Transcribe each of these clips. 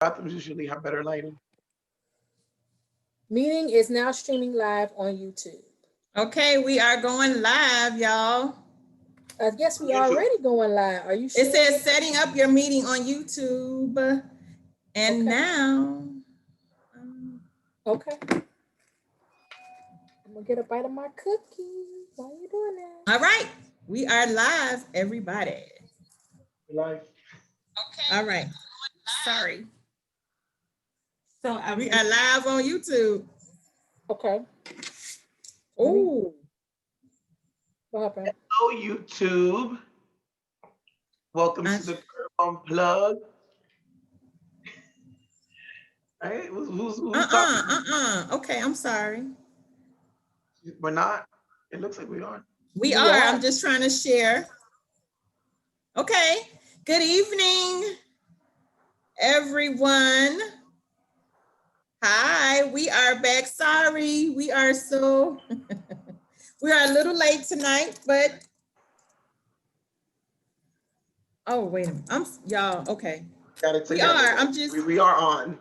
Bathrooms usually have better lighting. Meeting is now streaming live on YouTube. Okay, we are going live, y'all. I guess we already going live. Are you sure? It says setting up your meeting on YouTube. And now. Okay. I'm gonna get a bite of my cookie. Why are you doing that? All right. We are live, everybody. Live. Okay. All right. Sorry. So we are live on YouTube. Okay. Oh. What happened? Hello, YouTube. Welcome to the Curve-Unplugged. Right? Who's talking? Okay, I'm sorry. We're not. It looks like we are. We are. I'm just trying to share. Okay. Good evening, everyone. Hi, we are back. Sorry, we are we are a little late tonight, but oh wait a minute. Y'all okay. Got it together. We are on.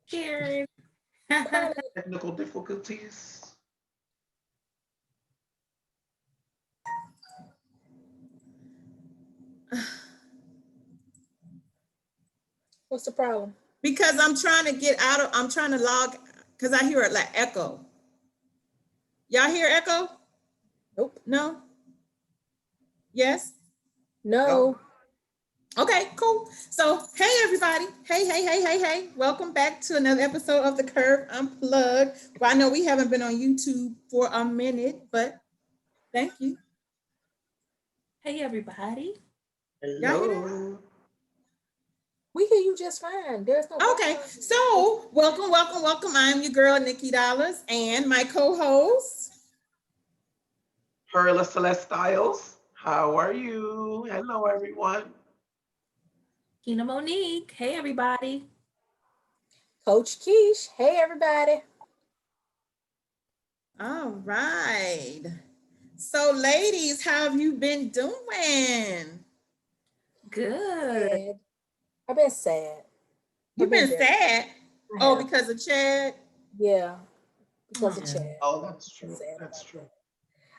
Cheers. Technical difficulties. What's the problem? Because I'm trying to log, because I hear it like echo. Y'all hear echo? Nope. No? Yes? No. Okay, cool. So, hey everybody. Hey. Welcome back to another episode of the Curve-Unplugged. Well, I know we haven't been on YouTube for a minute, but thank you. Hey everybody. Hello. We hear you just fine. There's no Okay, so welcome. I'm your girl, Nikki Dollars, and my co-host, Perla Celeste Styles. How are you? Hello, everyone. Kina Monique. Hey, everybody. Coach Keish. Hey, everybody. All right. So, ladies, how have you been doing? Good. I've been sad. You've been sad? Oh, because of Chad? Yeah, because of Chad. Oh, that's true. That's true.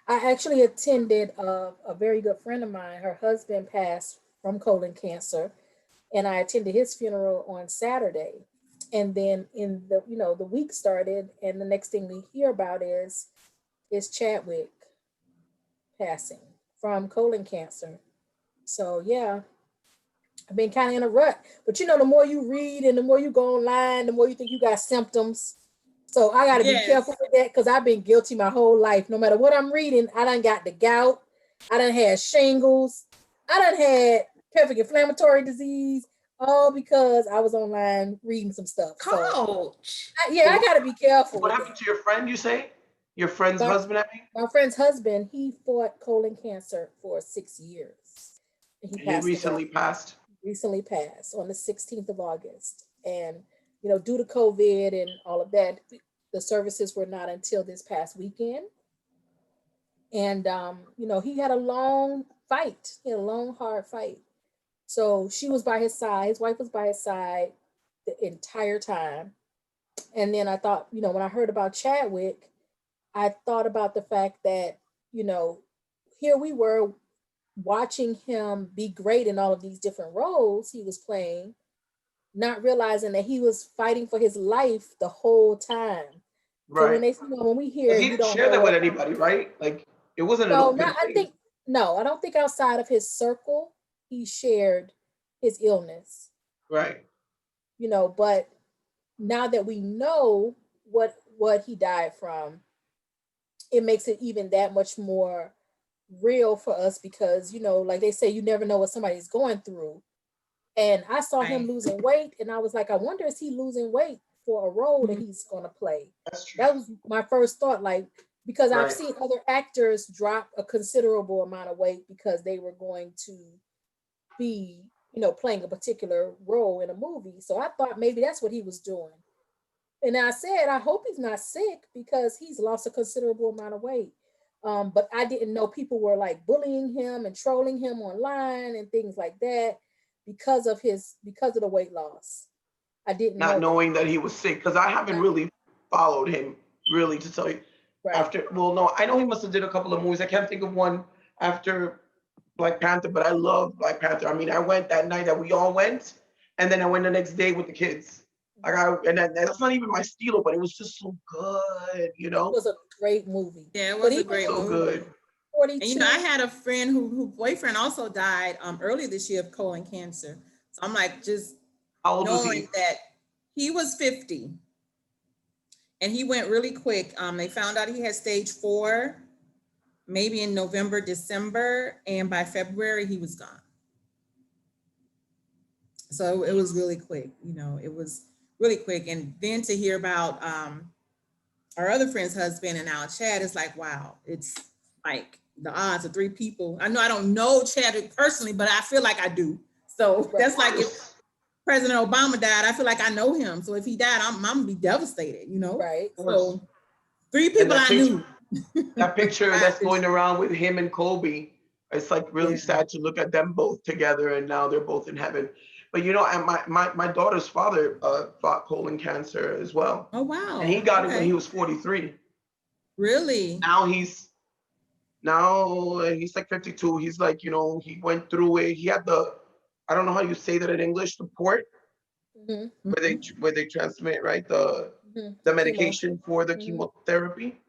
I actually attended a very good friend of mine. Her husband passed from colon cancer, and I attended his funeral on Saturday. And then in the week started, and the next thing we hear about is Chadwick passing from colon cancer. So yeah, I've been kind of in a rut. But the more you read and the more you go online, the more you think you got symptoms. So I got to be careful with that because I've been guilty my whole life. No matter what I'm reading, I done got the gout. I done had shingles. I done had pelvic inflammatory disease, all because I was online reading some stuff. Coach. So, I got to be careful. What happened to your friend, you say? Your friend's husband, I mean? My friend's husband, he fought colon cancer for 6 years. And he recently passed? Recently passed on the 16th of August. And, due to COVID and all of that, the services were not until this past weekend. And, he had a long fight. He had a long, hard fight. So she was by his side. His wife was by his side the entire time. And then I thought, when I heard about Chadwick, I thought about the fact that, here we were watching him be great in all of these different roles he was playing, not realizing that he was fighting for his life the whole time. Right. So when we hear he didn't share that with anybody, right? Like it wasn't an open thing. I don't think outside of his circle he shared his illness. Right. But now that we know what he died from, it makes it even that much more real for us because, like they say, you never know what somebody's going through. And I saw him losing weight and I was like, I wonder, is he losing weight for a role that he's going to play? That's true. That was my first thought, because I've seen other actors drop a considerable amount of weight because they were going to be, playing a particular role in a movie. So I thought maybe that's what he was doing. And I said, I hope he's not sick because he's lost a considerable amount of weight. But I didn't know people were like bullying him and trolling him online and things like that because of the weight loss. I didn't Not know that. knowing that he was sick, because I haven't Right. really followed him really to tell you. Right. After, well, no, I know he must have did a couple of movies. I can't think of one after Black Panther, but I love Black Panther. I mean, I went that night that we all went, and then I went the next day with the kids. Like I, and that's not even my stilo, but it was just so good, you It know, was a great movie. Yeah, it But was a even great so movie. good. And you know, I 42. had a friend who boyfriend also died earlier this year of colon cancer. So I'm like, just How old was knowing he? that he was 50 and he went really quick. They found out he had stage 4, maybe in November, December, and by February he was gone. So it was really quick. You know, it was really quick. And then to hear about our other friend's husband and now Chad, is like, wow, it's like the odds of 3 people. I know I don't know Chad personally, but I feel like I do. So Right. that's like if President Obama died, I feel like I know him. So if he died, I'm gonna be devastated, you know? Right. So 3 And people I knew. that picture died that's this going year. around with him and Kobe, it's like really Yeah. sad to look at them both together, and now they're both in heaven. But you know, and my daughter's father fought colon cancer as well, Oh and he wow. got it when he Okay. was 43. Really? Now he's like 52. He's like, you know, he went through it. He had the, I don't know how you say that in English, the port Mm-hmm. where they transmit, right, the Mm-hmm. The the chemo. medication for the Mm-hmm. chemotherapy.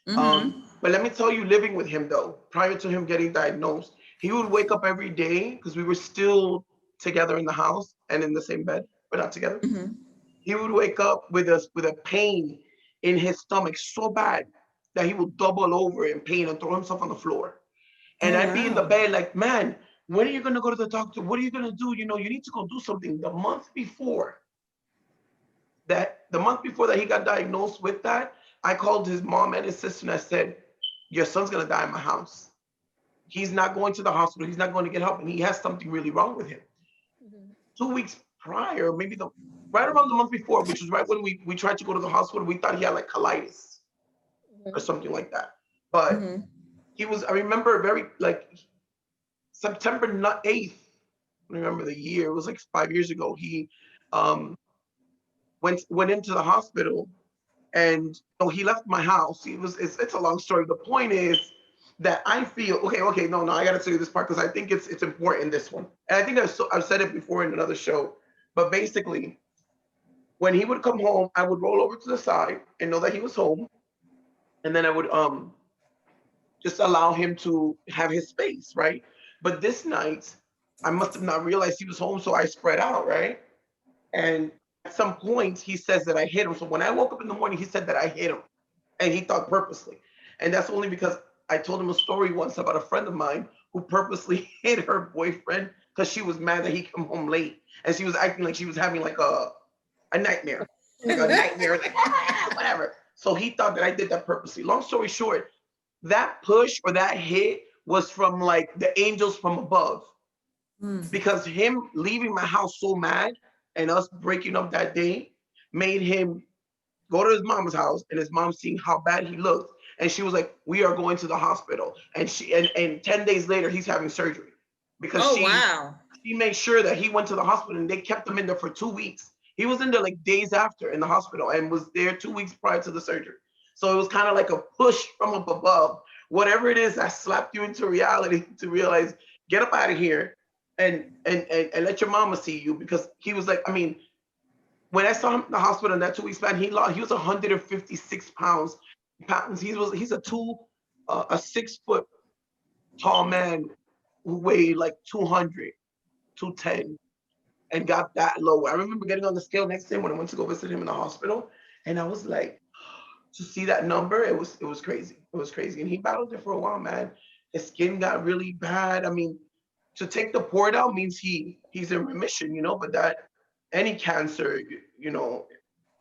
Mm-hmm. But let me tell you, living with him though, prior to him getting diagnosed, he would wake up every day because we were still together in the house and in the same bed, but not together. Mm-hmm. He would wake up with a pain in his stomach so bad that he would double over in pain and throw himself on the floor. And Oh I'd be in the wow. bed like, man, when are you gonna go to the doctor? What are you gonna do? You know, you need to go do something. The month before that he got diagnosed with that, I called his mom and his sister and I said, your son's gonna die in my house. He's not going to the hospital. He's not going to get help, and he has something really wrong with him. Mm-hmm. 2 weeks prior, maybe the right around the month before, which was right when we tried to go to the hospital, we thought he had like colitis or something like that. But Mm-hmm. he was, I remember very like September 8th, I remember the year, it was like 5 years ago. He um, went into the hospital, and he left my house. It's a long story. The point is that I feel okay. No, I got to tell you this part because I think it's important, this one, and I think I've said it before in another show. But basically, when he would come home, I would roll over to the side and know that he was home, and then I would just allow him to have his space, right? But this night, I must have not realized he was home, so I spread out, right? And at some point, he says that I hit him. So when I woke up in the morning, he said that I hit him, and he thought purposely. And that's only because I told him a story once about a friend of mine who purposely hit her boyfriend because she was mad that he came home late, and she was acting like she was having like a nightmare, like a nightmare, like whatever. So he thought that I did that purposely. Long story short, that push or that hit was from like the angels from above, Mm. because him leaving my house so mad and us breaking up that day made him go to his mom's house, and his mom seeing how bad he looked, and she was like, we are going to the hospital, and 10 days later he's having surgery because Oh wow. she made sure that he went to the hospital, and they kept him in there for 2 weeks. He was in there like days after in the hospital and was there 2 weeks prior to the surgery. So it was kind of like a push from up above, whatever it is that slapped you into reality to realize, get up out of here and let your mama see you. Because he was like, I mean, when I saw him in the hospital in that 2 weeks span, he was 156 pounds. He's a 6 foot tall man who weighed like 200, 210, and got that low. I remember getting on the scale next to him when I went to go visit him in the hospital, and I was like, to see that number, it was crazy. It was crazy, and he battled it for a while, man. His skin got really bad. I mean, to take the port out means he's in remission, but that any cancer,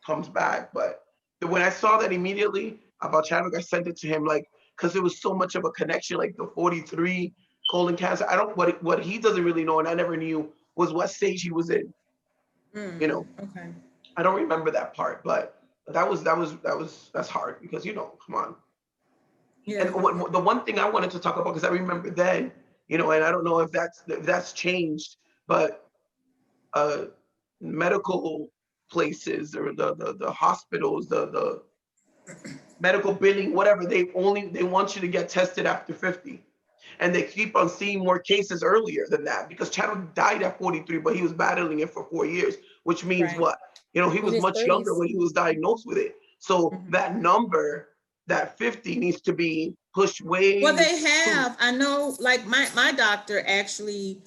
comes back. But when I saw that immediately about Chadwick, I sent it to him, like, because there was so much of a connection, like the 43 colon cancer. I don't what he doesn't really know, and I never knew, was what stage he was in. You Mm. know, Okay. I don't remember that part, but that's hard because come on. Yeah. And the one thing I wanted to talk about, because I remember then, you know, and I don't know if that's changed, but uh, medical places or the hospitals, the medical billing, whatever, they want you to get tested after 50. And they keep on seeing more cases earlier than that because Chadwick died at 43, but he was battling it for 4 years, which means Right. what? You know, he In was his much younger 30s. when he was diagnosed with it. So Mhm. that number, that 50, needs to be pushed Well, way they too. have. I know, like my doctor actually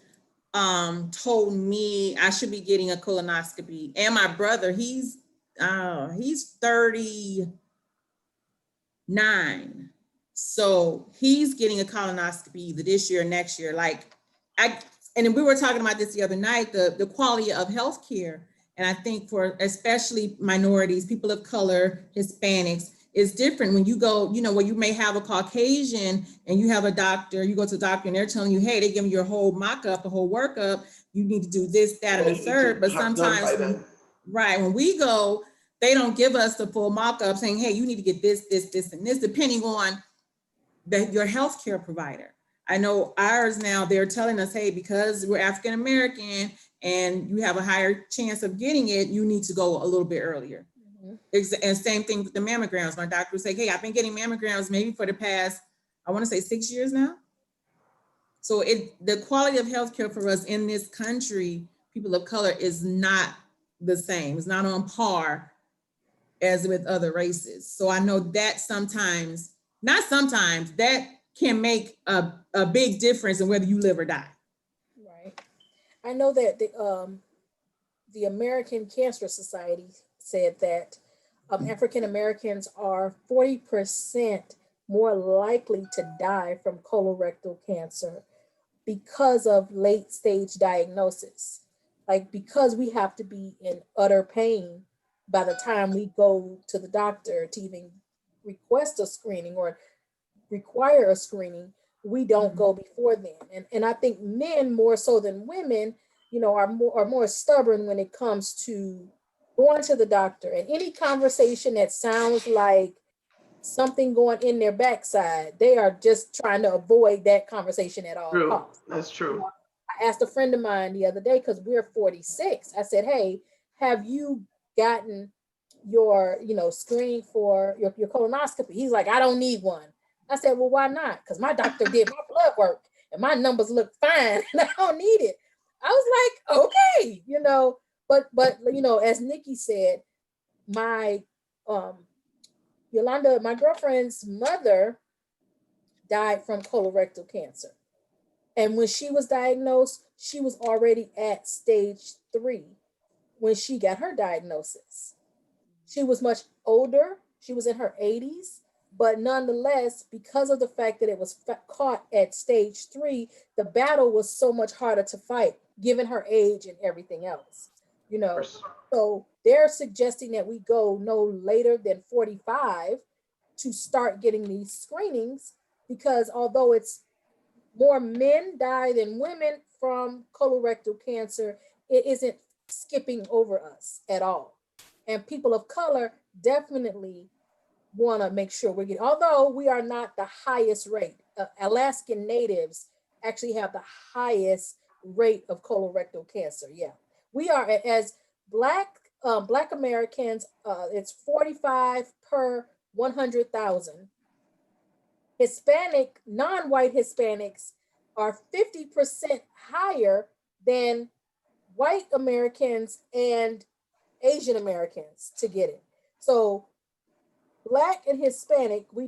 told me I should be getting a colonoscopy. And my brother, he's 39. So he's getting a colonoscopy either this year or next year. Like I and then we were talking about this the other night, the quality of healthcare. And I think for especially minorities, people of color, Hispanics, is different when you go, you know, where you may have a Caucasian and you have a doctor, you go to the doctor and they're telling you, hey, they give you your whole mock-up, a whole workup, you need to do this, that, and What the you need to third. But have done by sometimes then. right, when we go, they don't give us the full mock-up saying, hey, you need to get this, and this, depending on your healthcare provider. I know ours now, they're telling us, hey, because we're African American and you have a higher chance of getting it, you need to go a little bit earlier. Mhm. And same thing with the mammograms. My doctor would say, hey, I've been getting mammograms maybe for the past, I want to say 6 years now. So the quality of healthcare for us in this country, people of color, is not the same. It's not on par as with other races. So I know that sometimes, not sometimes, that can make a big difference in whether you live or die. Right. I know that the American Cancer Society said that African Americans are 40% more likely to die from colorectal cancer because of late stage diagnosis. Like, because we have to be in utter pain by the time we go to the doctor to even request a screening or require a screening, we don't Mhm. go before then. And I think men more so than women, are more stubborn when it comes to going to the doctor. And any conversation that sounds like something going in their backside, they are just trying to avoid that conversation at all True. costs. That's You true. know, I asked a friend of mine the other day because we're 46. I said, "Hey, have you gotten your, screening for your colonoscopy?" He's like, "I don't need one." I said, "Well, why not?" Because my doctor did my blood work and my numbers look fine and I don't need it. I was like, okay, but as Nikki said, my um Yolanda, my girlfriend's mother died from colorectal cancer. And when she was diagnosed, she was already at stage 3 when she got her diagnosis. She was much older, she was in her 80s, but nonetheless, because of the fact that it was caught at stage 3, the battle was so much harder to fight given her age and everything else. You Of know, course. so they're suggesting that we go no later than 45 to start getting these screenings because although it's more men die than women from colorectal cancer, it isn't skipping over us at all. And people of color definitely want to make sure we're getting, although we are not the highest rate. Alaskan natives actually have the highest rate of colorectal cancer. Yeah, we are as Black Americans. It's 45 per 100,000. Hispanic, non-white Hispanics are 50% higher than white Americans and Asian Americans to get it. So Black and Hispanic, we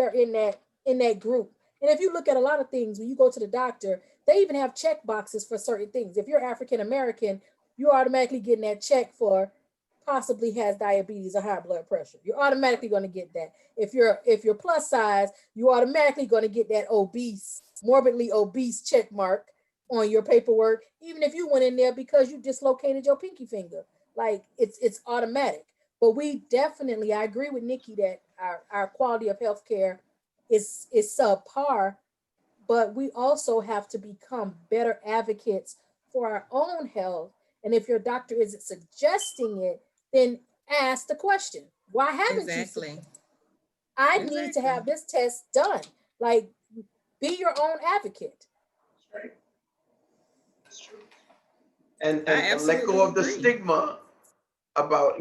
are in that group. And if you look at a lot of things, when you go to the doctor, they even have check boxes for certain things. If you're African American, you're automatically getting that check for possibly has diabetes or high blood pressure. You're automatically going to get that. If you're plus size, you're automatically going to get that obese, morbidly obese check mark on your paperwork, even if you went in there because you dislocated your pinky finger. Like it's automatic. But we definitely, I agree with Nikki that our quality of healthcare is subpar, but we also have to become better advocates for our own health. And if your doctor isn't suggesting it, then ask the question, why haven't you Exactly. suggested? I need to Exactly. have this test done. Like, be your own advocate. That's right. That's true. And, I and let absolutely go of the agree. stigma about,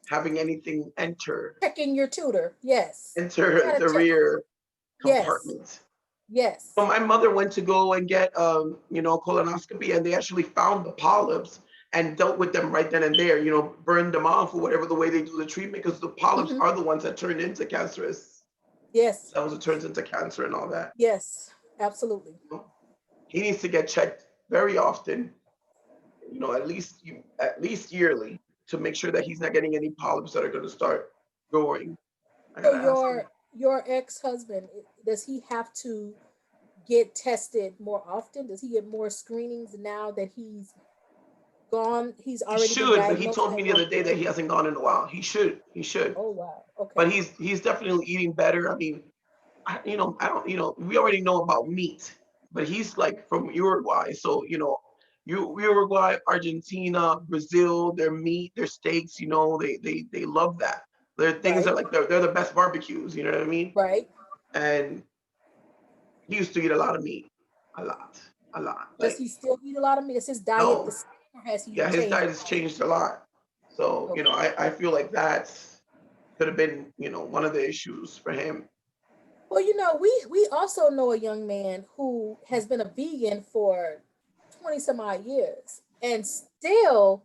having anything enter Checking your tutor. Yes. You enter gotta the check. rear Yes. compartment. So Yes. my mother went to go and get colonoscopy, and they actually found the polyps and dealt with them right then and there, burned them off or whatever the way they do the treatment, because the polyps Hmm. are the ones that turn into cancerous Yes. cells, it turns into cancer and all that. Yes. Absolutely. He needs to get checked very often, at least yearly, to make sure that he's not getting any polyps that are going to start growing. I So gotta ask him. your ex-husband, does he have to get tested more often? Does he get more screenings now that he's He already been should, but he diagnosed told me at the one other day point? that he hasn't gone in a while. He should. He should. Oh wow. But Okay. he's definitely eating better. I mean, I don't, we already know about meat, but he's like from Uruguay. So, Uruguay, Argentina, Brazil, their meat, their steaks, they love that. Their things Right. are like, they're the best barbecues, you know what I mean? Right. And he used to eat a lot of meat, a lot, a lot. Does Like, he still eat a lot of meat? Is his diet the no, same or has he yeah, his changed? diet has changed a lot. So, Okay. I feel like that's could have been, one of the issues for him. Well, we also know a young man who has been a vegan for 20 some odd years and still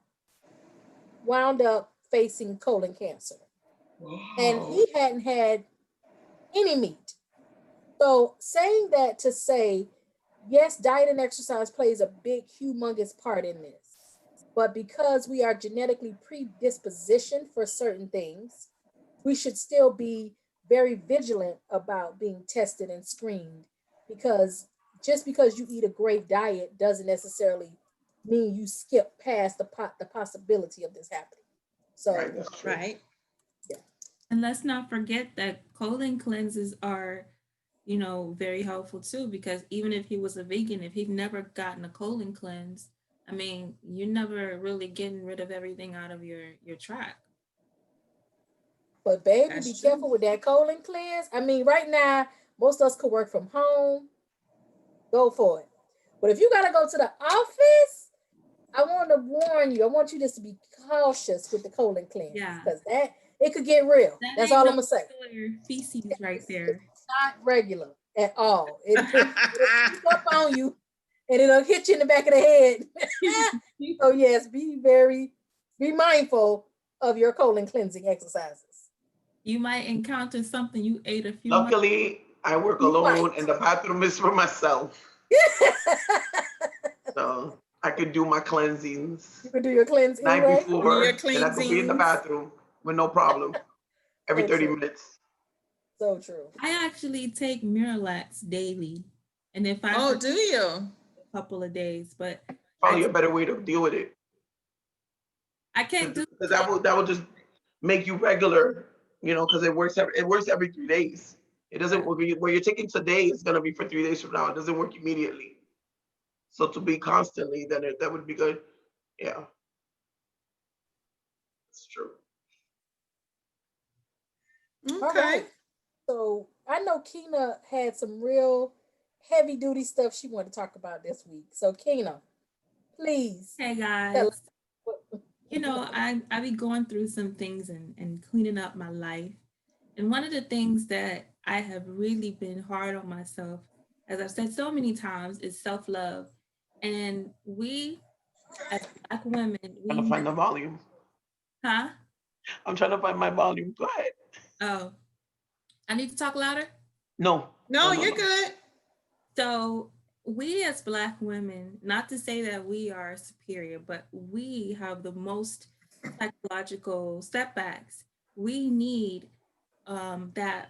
wound up facing colon cancer. And Wow. he hadn't had any meat. So saying that to say, yes, diet and exercise plays a big, humongous part in this. But because we are genetically predispositioned for certain things, we should still be very vigilant about being tested and screened, because just because you eat a great diet doesn't necessarily mean you skip past the possibility of this happening. So Right, that's true. Right. yeah. And let's not forget that colon cleanses are, very helpful too, because even if he was a vegan, if he'd never gotten a colon cleanse, I mean, you're never really getting rid of everything out of your tract. But baby, be That's true. careful with that colon cleanse. I mean, right now, most of us could work from home. Go for it. But if you gotta go to the office, I want to warn you. I want you just to be cautious with the colon cleanse, Yeah, because that it could get real. that That's ain't all no I'm gonna say. regular feces right It's there. not regular at all. It'll sneak up on you and it'll hit you in the back of the head. So yes, be mindful of your colon cleansing exercises. You might encounter something you ate a few months. Luckily, I work You alone, and might. the bathroom is for myself, so I could do my cleansings You can do your cleanse night anyway. Do your before, and I could be in the cleansings. bathroom with no problem every So 30 true. minutes. So true. I actually take Miralax daily, and if I Oh, forget do you? a couple of days, but I Probably a better way to deal with it, I can't do because that would just make you regular, because it works every 3 days. It doesn't that. work where you're taking today. It's gonna be for 3 days from now. It doesn't work immediately. So to be constantly, then that would be good. Yeah, it's true. All Okay. right. So I know Keena had some real heavy duty stuff she wanted to talk about this week. So Keena, please Hey tell us guys, what. I be going through some things and cleaning up my life. And one of the things that I have really been hard on myself, as I've said so many times, is self-love. And we as Black women, Trying we to find need, the volume. huh? I'm trying to find my volume. Go ahead. Oh, I need to talk louder. No, no, No, no, you're no. good. So we as Black women, not to say that we are superior, but we have the most psychological setbacks. We need that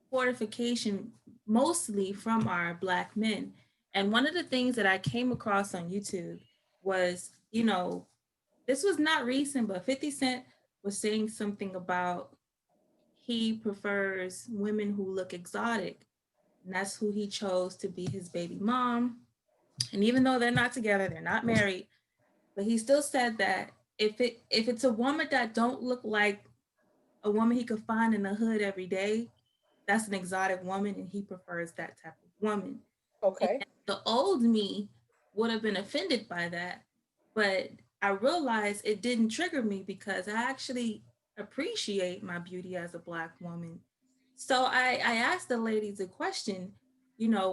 fortification mostly from our Black men. And one of the things that I came across on YouTube was, this was not recent, but 50 Cent was saying something about he prefers women who look exotic. And that's who he chose to be his baby mom. And even though they're not together, they're not married, but he still said that if it's a woman that don't look like a woman he could find in the hood every day, that's an exotic woman, and he prefers that type of woman. And Okay. the old me would have been offended by that, but I realized it didn't trigger me because I actually appreciate my beauty as a Black woman. So I asked the ladies a question,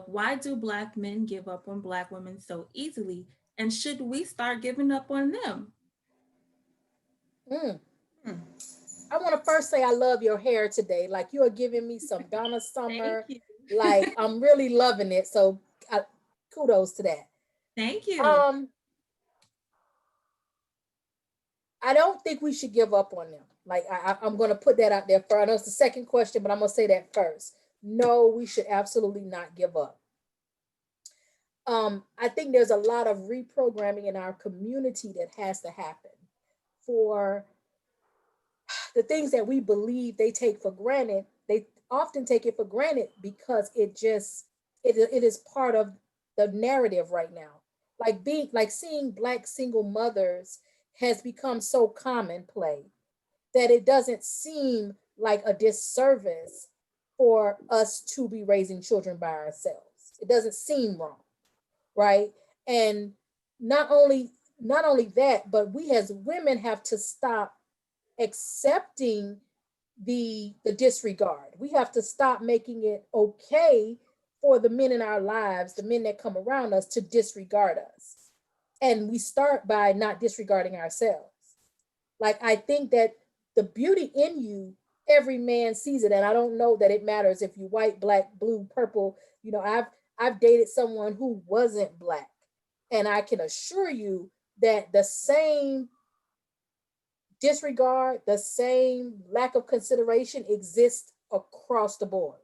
why do Black men give up on Black women so easily? And should we start giving up on them? Mm. Hmm. I want to first say I love your hair today. Like you are giving me some Donna Thank Summer. you. Like I'm really loving it. So kudos to that. Thank you. Um, I don't think we should give up on them. Like I'm going to put that out there for. I know it's the second question, but I'm going to say that first. No, we should absolutely not give up. I think there's a lot of reprogramming in our community that has to happen for the things that we believe they take for granted. They often take it for granted because it is part of the narrative right now. Like seeing Black single mothers has become so commonplace that it doesn't seem like a disservice for us to be raising children by ourselves. It doesn't seem wrong, right? And not only not only that, but we as women have to stop accepting the disregard. We have to stop making it okay for the men in our lives, the men that come around us, to disregard us. And we start by not disregarding ourselves. Like I think that the beauty in you, every man sees it. And I don't know that it matters if you white, black, blue, purple. I've dated someone who wasn't Black. And I can assure you that the same disregard, the same lack of consideration exists across the board.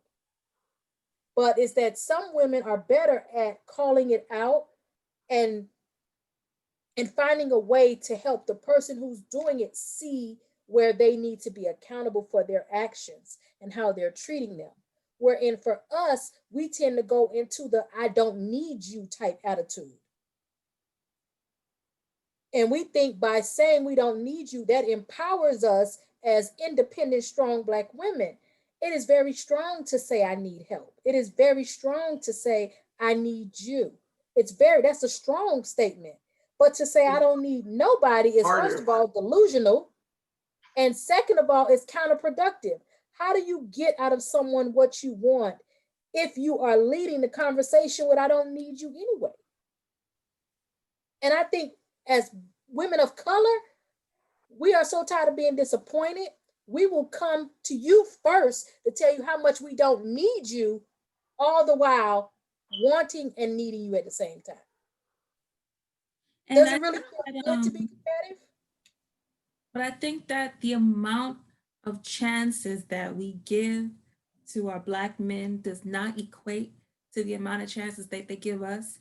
But it's that some women are better at calling it out and finding a way to help the person who's doing it see where they need to be accountable for their actions and how they're treating them. Wherein for us, we tend to go into the I don't need you type attitude. And we think by saying we don't need you, that empowers us as independent, strong Black women. It is very strong to say, I need help. It is very strong to say, I need you. That's a strong statement. But to say, I don't need nobody is, first Harder. of all, delusional. And second of all, it's counterproductive. How do you get out of someone what you want if you are leading the conversation with, I don't need you anyway? And I think as women of color, we are so tired of being disappointed. We will come to you first to tell you how much we don't need you, all the while wanting and needing you at the same time. And Does I it really think feel that, good to be combative? but I think that the amount of chances that we give to our Black men does not equate to the amount of chances that they give us.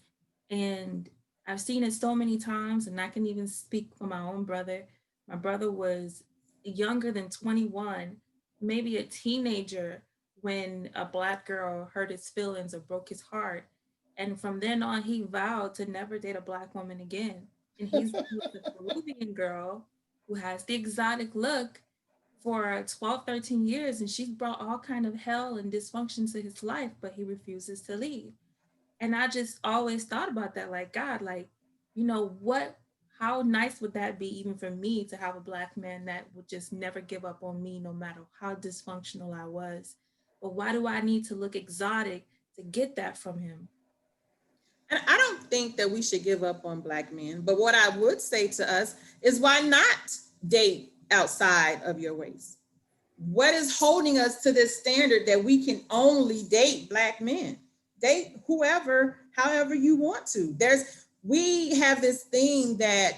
And I've seen it so many times, and I can even speak for my own brother. My brother was younger than 21, maybe a teenager, when a Black girl hurt his feelings or broke his heart. And from then on, he vowed to never date a Black woman again. And he's been with a Peruvian girl who has the exotic look for 12, 13 years, and she's brought all kind of hell and dysfunction to his life, but he refuses to leave. And I just always thought about that, like, God, like, what, how nice would that be even for me to have a Black man that would just never give up on me no matter how dysfunctional I was? But why do I need to look exotic to get that from him? And I don't think that we should give up on Black men. But what I would say to us is, why not date outside of your race? What is holding us to this standard that we can only date Black men? Date whoever, however you want to. We have this thing that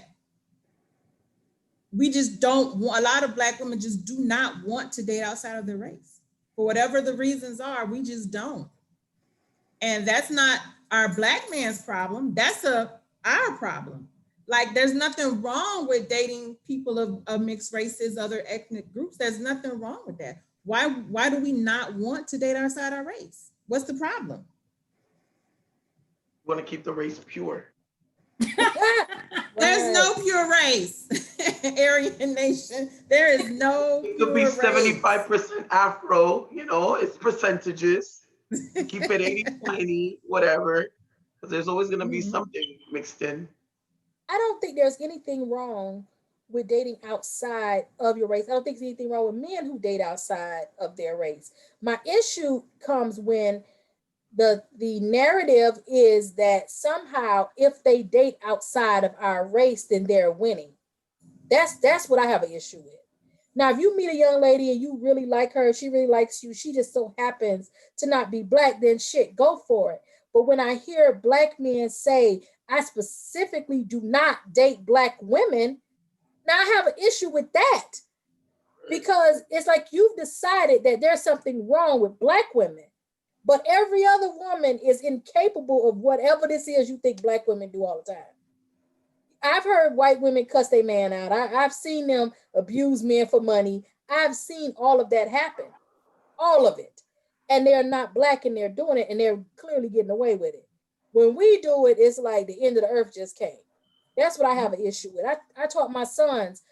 we just don't want. A lot of Black women just do not want to date outside of their race. For whatever the reasons are, we just don't. And that's not our Black man's problem. That's our problem. Like, there's nothing wrong with dating people of mixed races, other ethnic groups. There's nothing wrong with that. Why do we not want to date outside our race? What's the problem? Want to keep the race pure. There's no pure race. Aryan nation. There is no It could be pure race. 75% Afro, it's percentages. Keep it 80-20, whatever. Because there's always going to be Mhm. something mixed in. I don't think there's anything wrong with dating outside of your race. I don't think there's anything wrong with men who date outside of their race. My issue comes when the narrative is that somehow if they date outside of our race, then they're winning. That's what I have an issue with. Now, if you meet a young lady and you really like her, she really likes you, she just so happens to not be black, then shit, go for it. But when I hear black men say, I specifically do not date black women, now I have an issue with that because it's like you've decided that there's something wrong with black women, but every other woman is incapable of whatever this is you think black women do all the time. I've heard white women cuss their man out. I've seen them abuse men for money. I've seen all of that happen, all of it. And they're not black and they're doing it and they're clearly getting away with it. When we do it, it's like the end of the earth just came. That's what I have an issue with. I taught my sons,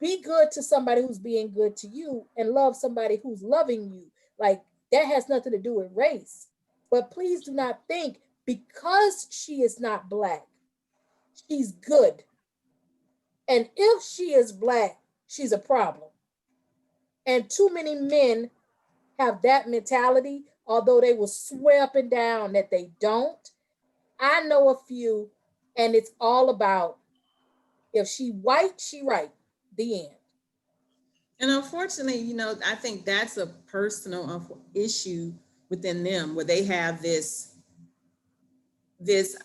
be good to somebody who's being good to you and love somebody who's loving you. Like that has nothing to do with race. But please do not think because she is not black, she's good. And if she is black, she's a problem. And too many men have that mentality, although they will swear up and down that they don't. I know a few, and it's all about if she white, she right. The end. And unfortunately, I think that's a personal issue within them where they have this the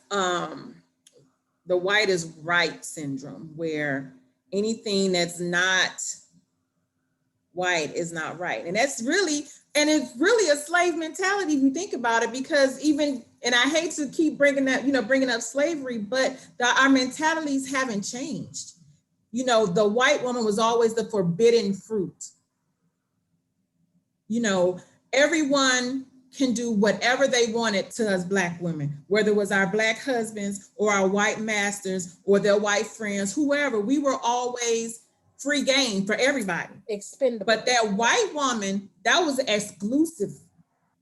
white is right syndrome where anything that's not white is not right. And it's really a slave mentality if you think about it, because even, and I hate to keep bringing up slavery, but our mentalities haven't changed. The white woman was always the forbidden fruit. Everyone can do whatever they wanted to us black women, whether it was our black husbands or our white masters or their white friends, whoever. We were always free game for everybody. Expendable. But that white woman, that was exclusive.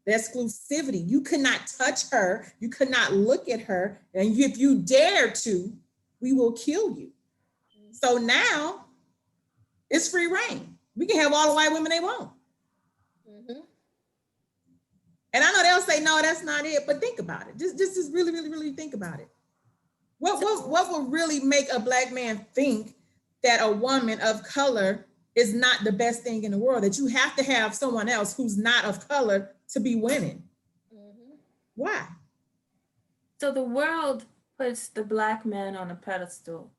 The exclusivity. You could not touch her. You could not look at her. And if you dare to, we will kill you. So now it's free reign. We can have all the white women they want. Mm-hmm. And I know they'll say, no, that's not it. But think about it. Just really, really, really think about it. What would really make a black man think that a woman of color is not the best thing in the world? That you have to have someone else who's not of color to be winning? Mm-hmm. Why? So the world puts the black man on a pedestal.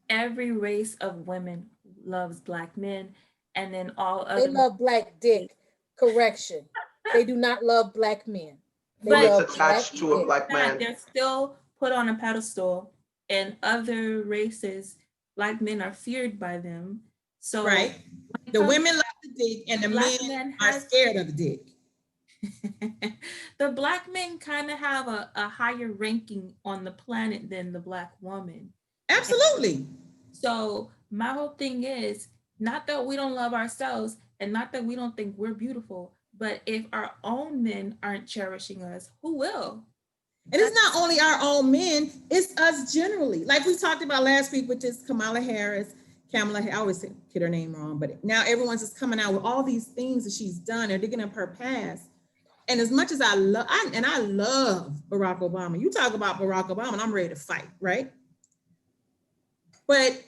Every race of women loves black men, and then all They other. love black dick. Correction. They do not love black men. They Who is love But black attached to a dick. black man. they're still put on a pedestal. In other races, black men are feared by them. So Right. when it The comes women love the dick and the black men men are has scared of the dick. the black men kind of have a higher ranking on the planet than the black woman. Absolutely. So my whole thing is not that we don't love ourselves and not that we don't think we're beautiful, but if our own men aren't cherishing us, who will? And it's not only our own men, it's us generally. Like we talked about last week with this Kamala Harris. I always get her name wrong, but now everyone's just coming out with all these things that she's done. They're digging up her past. And as much as I love Barack Obama, you talk about Barack Obama and I'm ready to fight, right? But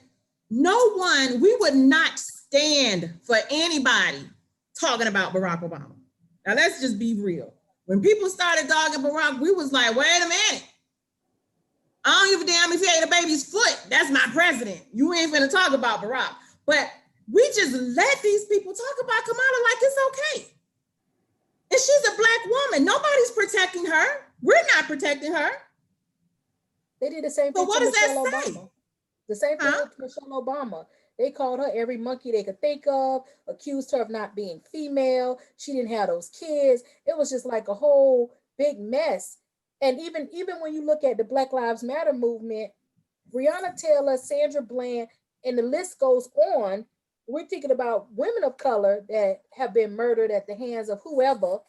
we would not stand for anybody talking about Barack Obama. Now let's just be real. When people started dogging Barack, we was like, wait a minute. I don't give a damn if he ate a baby's foot. That's my president. You ain't finna talk about Barack. But we just let these people talk about Kamala like it's okay. And she's a black woman. Nobody's protecting her. We're not protecting her. They did the same thing But what to does Michelle that say? Obama. The same thing with Michelle Obama. They called her every monkey they could think of, accused her of not being female. She didn't have those kids. It was just like a whole big mess. And even when you look at the Black Lives Matter movement, Breonna Taylor, Sandra Bland, and the list goes on. We're thinking about women of color that have been murdered at the hands of whoever.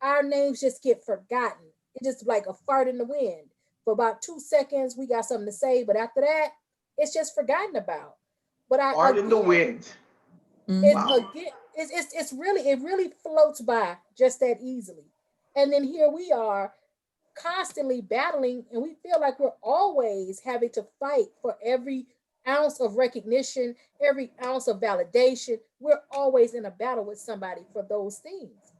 Our names just get forgotten. It's just like a fart in the wind. For about 2 seconds, we got something to say, but after that, it's just forgotten about. But Fart in the wind. Wow. it's really, it really floats by just that easily. And then here we are constantly battling, and we feel like we're always having to fight for every ounce of recognition, every ounce of validation. We're always in a battle with somebody for those things.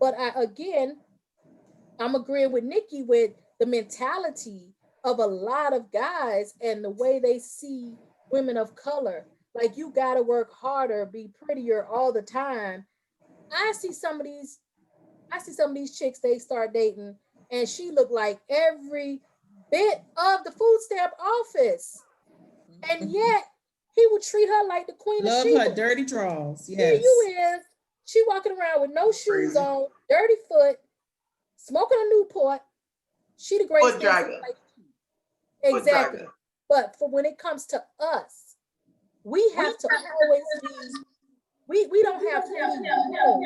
But I'm agreeing with Nikki with the mentality of a lot of guys and the way they see women of color. Like, you gotta work harder, be prettier all the time. I see some of these, I see some of these chicks they start dating, and she looked like every bit of the food stamp office. And yet he would treat her like the queen of Love her Sheba. dirty draws. Here Yes. you is, she walking around with no shoes Crazy. on, dirty foot, smoking a Newport. She the greatest Foot thing since dragger. sliced cheese. Foot Exactly. dragger. But for when it comes to us, we have to always be. We don't have any room.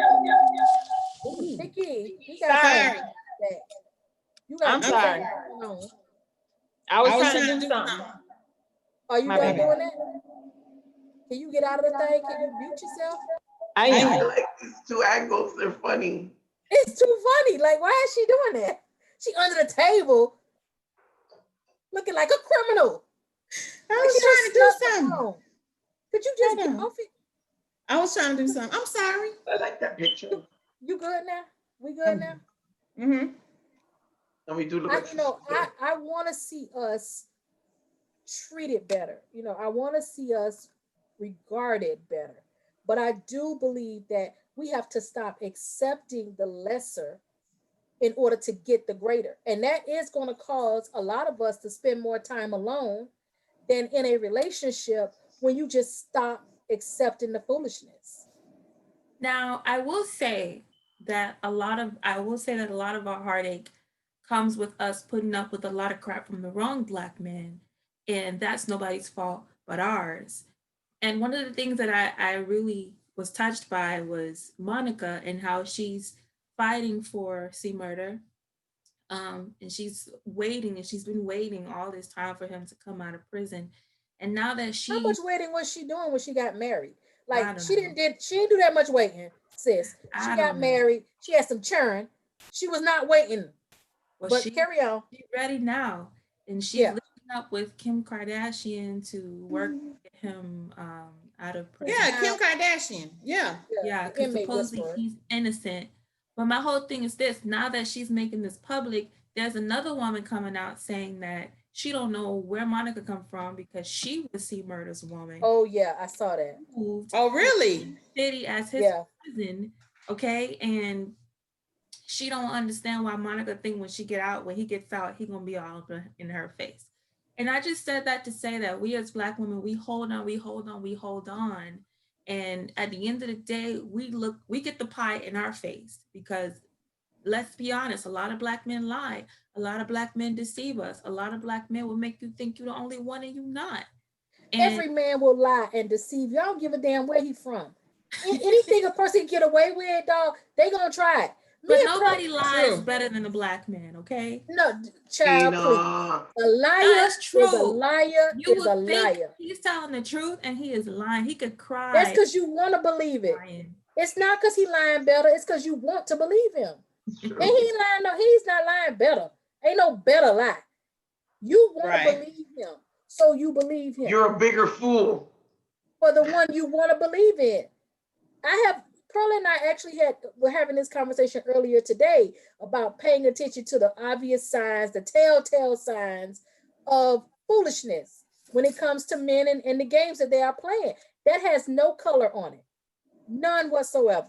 Nikki, you got Sorry. something back. You got I'm something sorry. going on. I was trying to do something. Are you My done bad. doing that? Can you get out of the thing? Can you mute yourself? I I am. like these two angles. They're funny. It's too funny. Like, why is she doing that? She under the table, looking like a criminal. I Like was she trying done to do snuck the something. phone. Could you just Hold get on. off it? I was trying to do something. I'm sorry. I like that picture. You good now? We good now? Mm-hmm. And we do look like I want to see us treated better. I want to see us regarded better. But I do believe that we have to stop accepting the lesser in order to get the greater. And that is going to cause a lot of us to spend more time alone than in a relationship when you just stop accepting the foolishness. Now, I will say that a lot of our heartache comes with us putting up with a lot of crap from the wrong black men, and that's nobody's fault but ours. And one of the things that I really was touched by was Monica and how she's fighting for C Murder. And she's waiting, and she's been waiting all this time for him to come out of prison. And now that How much waiting was she doing when she got married? I Like, don't she know. didn't do that much waiting, sis. She I got don't know. married. She had some churn. She was not waiting. Well, But carry on. she's ready now, and she's Yeah. linking up with Kim Kardashian to work with him out of prison. Yeah, Kim Kardashian. Yeah. Yeah, the because inmate supposedly whisperer. he's innocent. But my whole thing is this: now that she's making this public, there's another woman coming out saying that she don't know where Monica come from because she was C Murder's woman. Oh yeah, I saw that. Moved Oh, really? city as his Yeah. cousin, okay, and she don't understand why Monica think when he gets out, he gonna be all in her face. And I just said that to say that we as black women, we hold on, we hold on, we hold on. And at the end of the day, we get the pie in our face because let's be honest, a lot of black men lie. A lot of black men deceive us. A lot of black men will make you think you're the only one and you're not. And Every man will lie and deceive. Y'all don't give a damn where he from. Anything a person can get away with, dog, they gonna try it. but nobody lies True. better than a black man, okay? No, child, please. Tina. A liar That's is a true. liar You is a would think liar. he's telling the truth and he is lying. He could cry. That's because you want to believe it. lying. It's not because he lying better. It's because you want to believe him. True. And he ain't lying. No, he's not lying better. Ain't no better lie. You want Right. to believe him, so you believe him. You're a bigger fool. For the one you want to believe in. Pearl and I actually were having this conversation earlier today about paying attention to the obvious signs, the telltale signs of foolishness when it comes to men and the games that they are playing. That has no color on it. None whatsoever.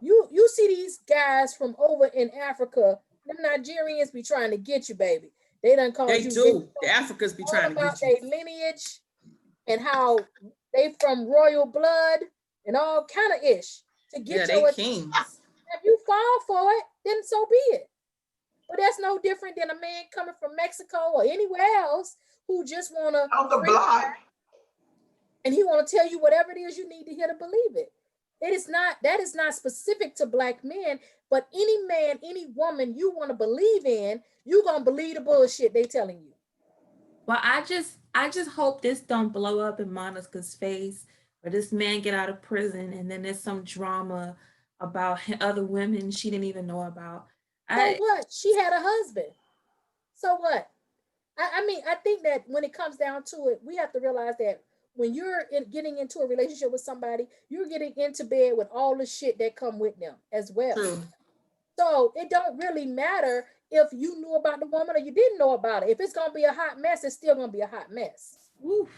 You see these guys from over in Africa, them Nigerians be trying to get you, baby. They done called They you. do. The Africans be all trying to about get you. their lineage and how they from royal blood and all kind of ish to Yeah, get they your kings. If you fall for it, then so be it. But that's no different than a man coming from Mexico or anywhere else who just want to On the block. And he want to tell you whatever it is you need to hear to believe it. That is not specific to Black men, but any man, any woman you want to believe in, you gonna believe the bullshit they telling you. Well, I just hope this don't blow up in Monica's face, or this man get out of prison and then there's some drama about other women she didn't even know about. So what? She had a husband. So what? I mean, I think that when it comes down to it, we have to realize that when you're getting into a relationship with somebody, you're getting into bed with all the shit that come with them as well. True. So it don't really matter if you knew about the woman or you didn't know about it. If it's gonna be a hot mess, it's still gonna be a hot mess. Oof.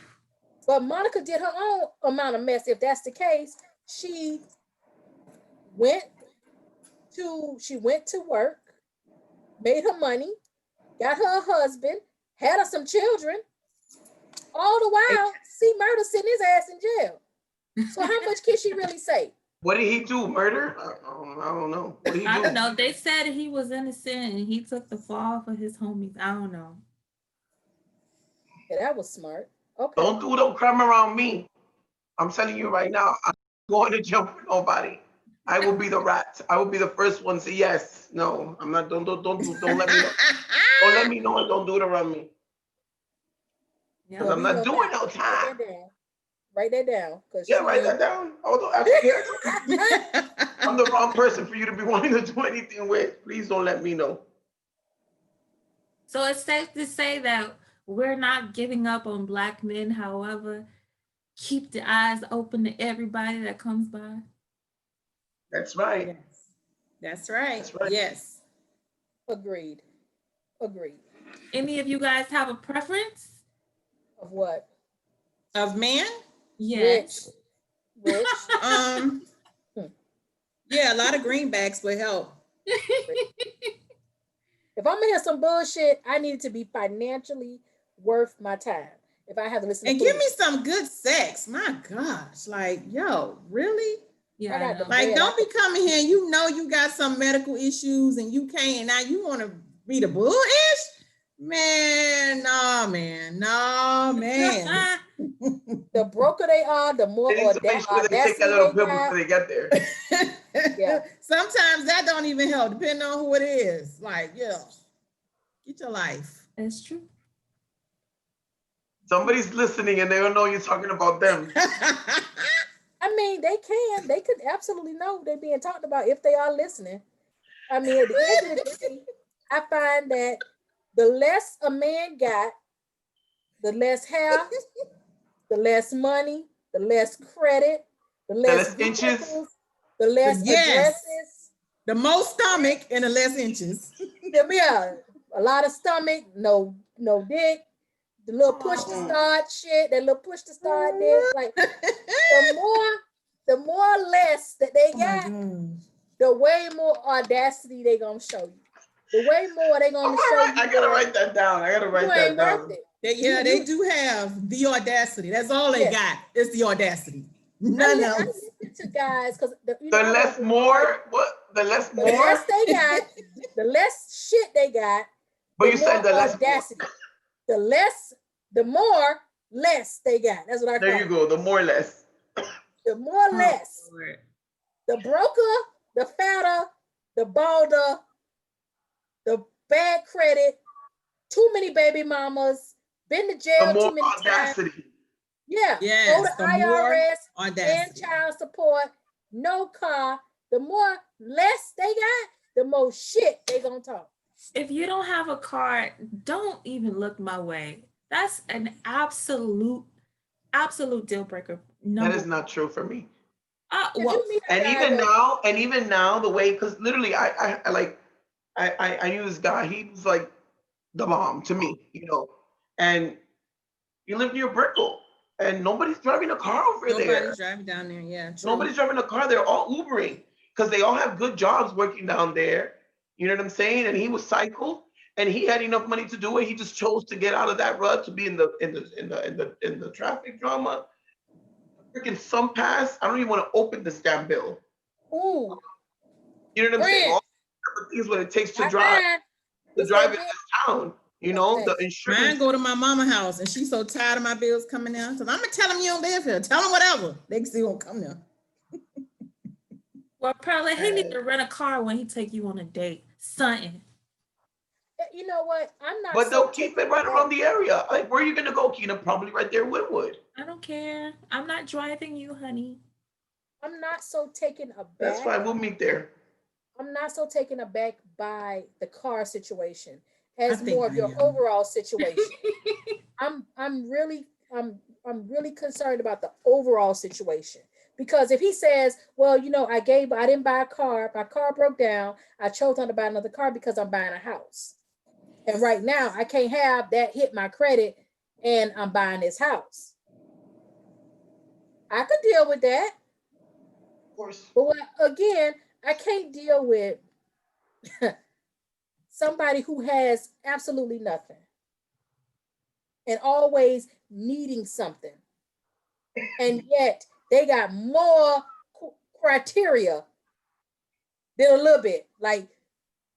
But Monica did her own amount of mess. If that's the case, she went to work, made her money, got her a husband, had her some children. All the while, C. Murder sitting his ass in jail. So how much can she really say? What did he do? Murder? I don't know. What did he do? I don't know. They said he was innocent and he took the fall for his homies. I don't know. Yeah, that was smart. Okay. Don't do no crime around me. I'm telling you right now, I'm going to jump for nobody. I will be the rat. I will be the first one to say yes. No, I'm not. Don't let me know. Don't let me know and don't do it around me. Because I'm not doing no time. Write that down. Yeah, write that down. Although I'm the wrong person for you to be wanting to do anything with. Please don't let me know. So it's safe to say that we're not giving up on Black men. However, keep the eyes open to everybody that comes by. That's right. Yes. That's right. That's right. Yes. Agreed. Any of you guys have a preference? Of what? Of man? Yes. Rich. Yeah, a lot of greenbacks would help. If I'm gonna hear some bullshit, I need it to be financially worth my time. If I have to listen And to give me some good sex. My gosh. Like, yo, really? Yeah. I got the Like, bread. don't be coming here and you know you got some medical issues and you can't, now you want to be the bullish? Man, no, man. The broker they are, the more They need to make sure they take a little pill before they get there. Yeah. Sometimes that don't even help, depending on who it is. Like, yeah, get your life. That's true. Somebody's listening and they don't know you're talking about them. I mean, they could absolutely know they're being talked about if they are listening. I mean, at the end of the day, I find that the less a man got, the less hair, the less money, the less credit, the less inches, the less addresses, the most stomach and the less inches. Yeah, a lot of stomach, no dick, the little push to start shit, that little push to start dick. Like the more less that they got, the way more audacity they gonna show you. The way more they gonna show you. I gotta write that down. Yeah, they do have the audacity. That's all they got. It's the audacity. None else. I listen to guys because the less they got, the less shit they got. But you said the less audacity. The more less they got. That's what I call it. There you go. The more less. The more less. The broker, the fatter, the balder, the bad credit, too many baby mamas, been to jail too many audacity. times. Yeah. Yes, go to IRS and child support, no car. The more less they got, the more shit they gonna talk. If you don't have a car, don't even look my way. That's an absolute deal breaker. That is not true for me. Well, and even now, the way, because literally, I knew this guy. He was like the bomb to me, And you live near Brickell, and nobody's driving a car over there. Nobody's driving down there. Yeah, true. Nobody's driving a car. They're all Ubering because they all have good jobs working down there. You know what I'm saying? And he was cycled, and he had enough money to do it. He just chose to get out of that rut to be in the traffic drama. Freaking some pass. I don't even want to open this damn bill. Ooh. You know what I'm saying? All the things what it takes to drive in this town. You know, the Exactly. Mine insurance. go to my mama house, and she's so tired of my bills coming down. So I'm gonna tell them you don't live here. Tell them whatever. They still won't come there. Well, probably he need to rent a car when he take you on a date. Something. You know what? I'm not But so they'll keep taken it right aback. around the area. Like, where are you gonna go, Keena? Probably right there, in Winwood. I don't care. I'm not driving you, honey. I'm not so taken That's aback. fine. We'll meet there. I'm not so taken aback by the car situation I as think more I of your am. overall situation. I'm really I'm really concerned about the overall situation. Because if he says, well, you know, I didn't buy a car, my car broke down, I chose not to buy another car because I'm buying a house. And right now I can't have that hit my credit and I'm buying this house. I could deal with that. Of course. But again, I can't deal with somebody who has absolutely nothing and always needing something. And yet they got more criteria than a little bit. Like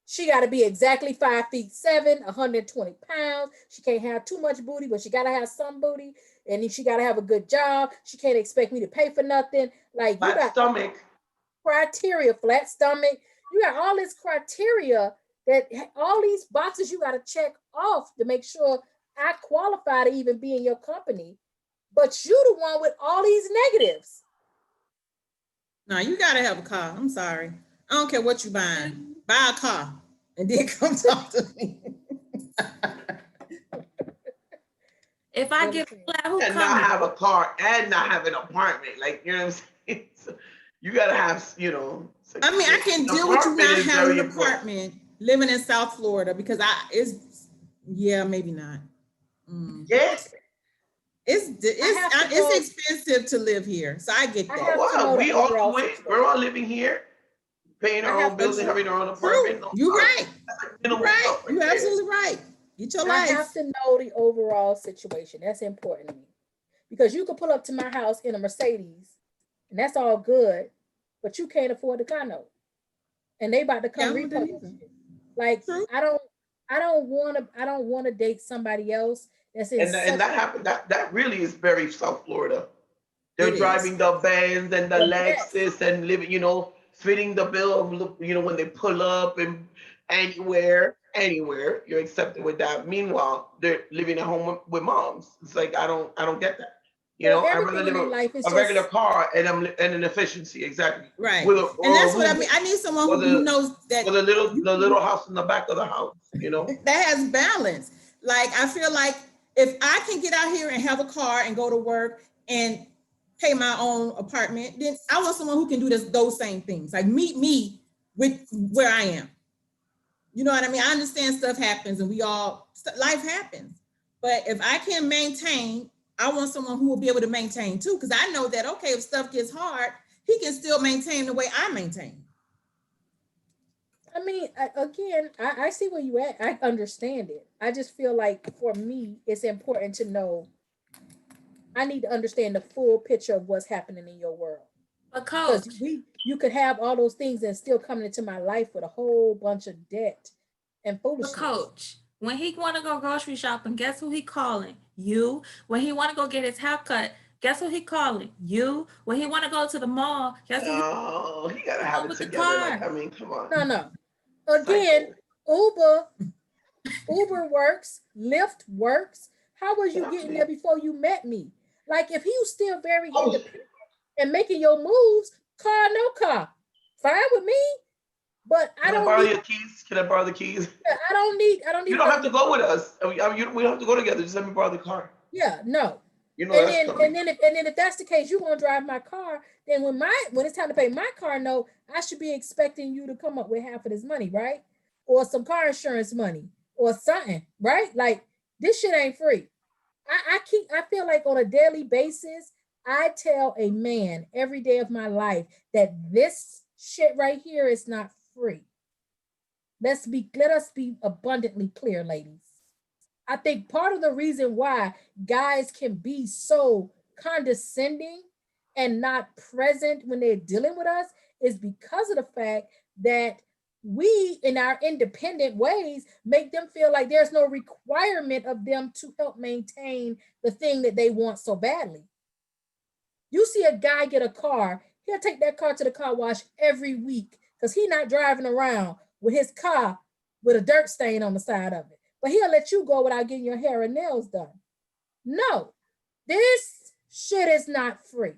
she got to be exactly 5'7", 120 pounds. She can't have too much booty, but she got to have some booty. And then she got to have a good job. She can't expect me to pay for nothing. Like you Flat got stomach. criteria, flat stomach. You got all this criteria that all these boxes you got to check off to make sure I qualify to even be in your company. But you the one with all these negatives. No, you gotta have a car. I'm sorry. I don't care what you buying. Buy a car and then come talk to me. If I get flat, who And not coming? have a car and not have an apartment. Like, you know what I'm saying? So you gotta have, you know. I mean, I can deal with you apartment not is having very an important. apartment living in South Florida because maybe not. Yes. It's expensive to live here, so I get I that. have to know Wow, the we all overall do it. situation. We're all living here, paying I our have own to bills and know. having our own True. apartment. No You're car. right. That's like You're minimum right. stuff right You're there. absolutely right. Get your I life. have to know the overall situation. That's important to me. Because you could pull up to my house in a Mercedes, and that's all good, but you can't afford the condo. And they about to Yeah, I come don't want that repossess either. you. Like True. I don't want to date somebody else that's in And such that happened. That really is very South Florida. They're It is. driving the Benz and the the best. Lexus and living, you know, fitting the bill of, you know, when they pull up and anywhere, you're accepted with that. Meanwhile, they're living at home with moms. It's like I don't get that. You Well, know, I'd rather everything in live their life is a regular just car and an efficiency exactly Right. with a And or a that's what I room mean. I need someone or who knows that the little house in the back of the house. You know, that has balance. Like I feel like if I can get out here and have a car and go to work and pay my own apartment, then I want someone who can do those same things. Like meet me with where I am. You know what I mean? I understand stuff happens and life happens. But if I can maintain, I want someone who will be able to maintain too. Because I know that, okay, if stuff gets hard, he can still maintain the way I maintain. I mean, I see where you at. I understand it. I just feel like for me, it's important to know. I need to understand the full picture of what's happening in your world. But Because coach, you could have all those things and still coming into my life with a whole bunch of debt and but foolishness. coach, when he want to go grocery shopping, guess who he calling? You. When he want to go get his hair cut, guess who he calling? You. When he want to go to the mall, guess who he no, he gotta the have one it with the together. Like, car? I mean, come on, No. Again, psycho. Uber, Uber works, Lyft works. How was you getting there Exactly. before you met me? Like if you still very Oh, independent and making your moves, car no car, fine with me. But I can I don't borrow need. your keys? Can I borrow the keys? I don't You need don't have another. to go with us. We don't have to go together. Just let me borrow the car. Yeah, no. You know that's coming. And then if that's the case, you gonna drive my car. Then when it's time to pay my car note, I should be expecting you to come up with half of this money, right? Or some car insurance money or something, right? Like this shit ain't free. I feel like on a daily basis, I tell a man every day of my life that this shit right here is not free. Let us be abundantly clear, ladies. I think part of the reason why guys can be so condescending and not present when they're dealing with us is because of the fact that we, in our independent ways, make them feel like there's no requirement of them to help maintain the thing that they want so badly. You see a guy get a car, he'll take that car to the car wash every week because he's not driving around with his car with a dirt stain on the side of it. But he'll let you go without getting your hair and nails done. No, this shit is not free.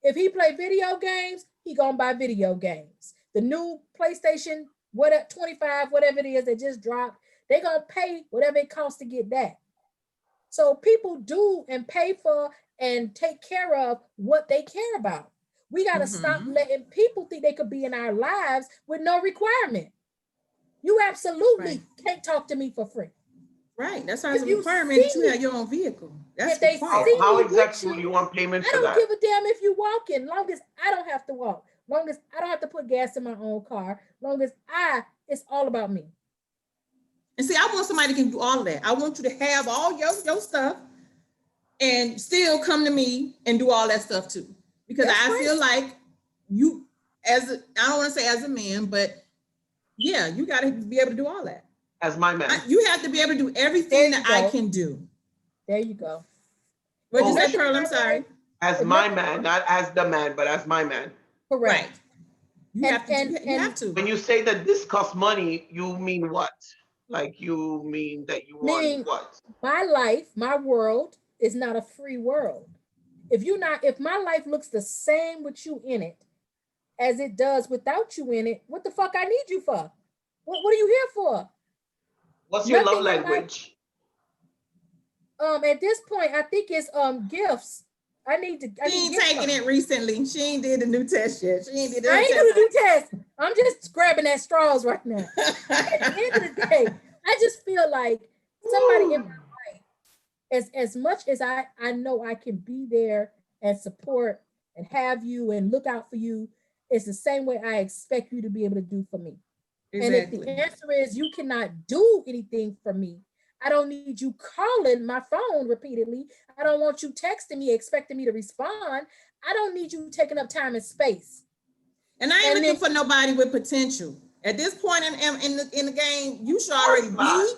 If he play video games, he gonna buy video games. The new PlayStation, whatever 25, whatever it is that just dropped, they gonna pay whatever it costs to get that. So people do and pay for and take care of what they care about. We got to stop letting people think they could be in our lives with no requirement. You absolutely can't talk to me for free. Right. That's why it's a requirement that you have your own vehicle. That's required. How exactly do you want payment for that? I don't give a damn if you walking, long as I don't have to walk, long as I don't have to put gas in my own car, long as it's all about me. And see, I want somebody that can do all of that. I want you to have all your stuff and still come to me and do all that stuff too. Because I feel like you, I don't want to say as a man, but yeah, you got to be able to do all that. As my man. You have to be able to do everything that I can do. There you go. What did you say, Pearl? I'm sorry. As my man, not as the man, but as my man. Correct. Right. You have to. When you say that this costs money, you mean what? Like you mean that you want what? My life, my world is not a free world. If my life looks the same with you in it as it does without you in it, what the fuck I need you for? What are you here for? What's your love language? At this point, I think it's gifts. She ain't taking it recently. She ain't did the new test yet. I ain't do the new test. I'm just grabbing at straws right now. At the end of the day, I just feel like somebody in my life, as much as I know I can be there and support and have you and look out for you, it's the same way I expect you to be able to do for me. Exactly. And if the answer is you cannot do anything for me, I don't need you calling my phone repeatedly. I don't want you texting me, expecting me to respond. I don't need you taking up time and space. And I ain't looking for nobody with potential. At this point in the game, you should already be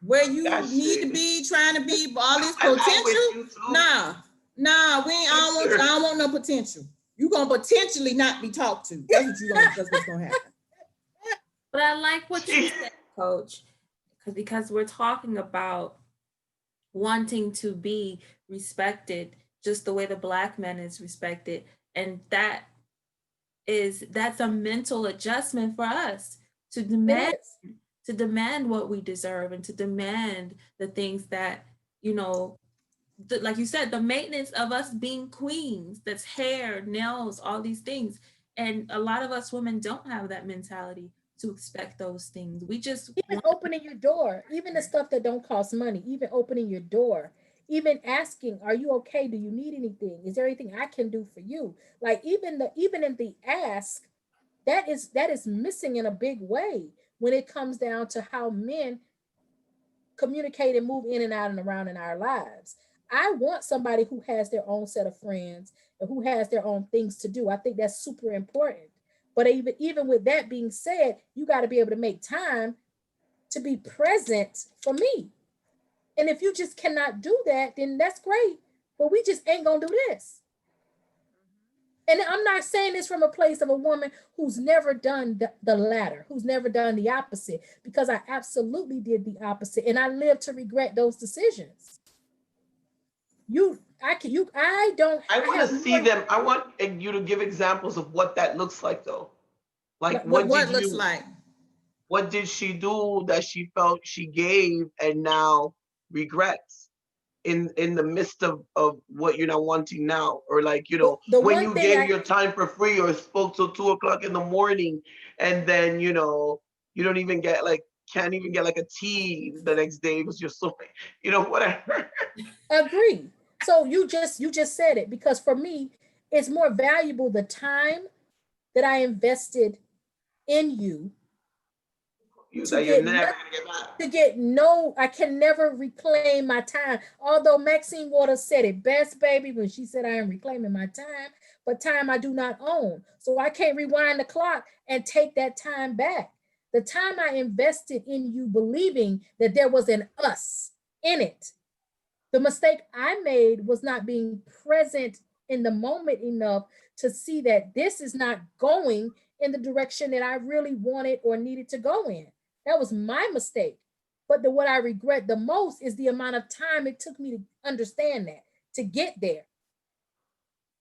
where you need to be, trying to be, all this potential. Nah, I don't want no potential. You're gonna potentially not be talked to. That's what's gonna happen. But I like what you said, Coach, because we're talking about wanting to be respected just the way the Black man is respected. And that's a mental adjustment for us to demand what we deserve and to demand the things that, like you said, the maintenance of us being queens, that's hair, nails, all these things. And a lot of us women don't have that mentality to expect those things. We just opening your door, even the stuff that don't cost money, even opening your door, even asking, are you okay? Do you need anything? Is there anything I can do for you? Like even in the ask, that is missing in a big way when it comes down to how men communicate and move in and out and around in our lives. I want somebody who has their own set of friends and who has their own things to do. I think that's super important. But even with that being said, you got to be able to make time to be present for me. And if you just cannot do that, then that's great. But we just ain't going to do this. And I'm not saying this from a place of a woman who's never done the latter, who's never done the opposite, because I absolutely did the opposite. And I live to regret those decisions. I want to see them. I want you to give examples of what that looks like, though. Like what looks like. What did she do that she felt she gave and now regrets in the midst of what you're not wanting now? Or like, when you gave your time for free or spoke till 2:00 in the morning and then, you don't even get can't even get a tea the next day because you're so, whatever. Agree. So you just said it, because for me, it's more valuable the time that I invested in you. I can never reclaim my time. Although Maxine Waters said it best, baby, when she said I am reclaiming my time, but time I do not own. So I can't rewind the clock and take that time back. The time I invested in you believing that there was an us in it. The mistake I made was not being present in the moment enough to see that this is not going in the direction that I really wanted or needed to go in. That was my mistake. But what I regret the most is the amount of time it took me to understand that, to get there.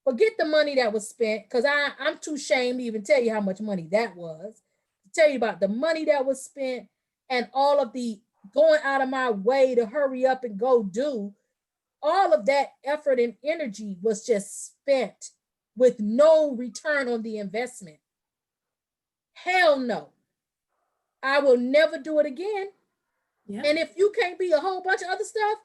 Forget the money that was spent, because I'm too ashamed to even tell you how much money that was. To tell you about the money that was spent and all of the going out of my way to hurry up and go do. All of that effort and energy was just spent with no return on the investment. Hell no. I will never do it again. Yeah. And if you can't be a whole bunch of other stuff,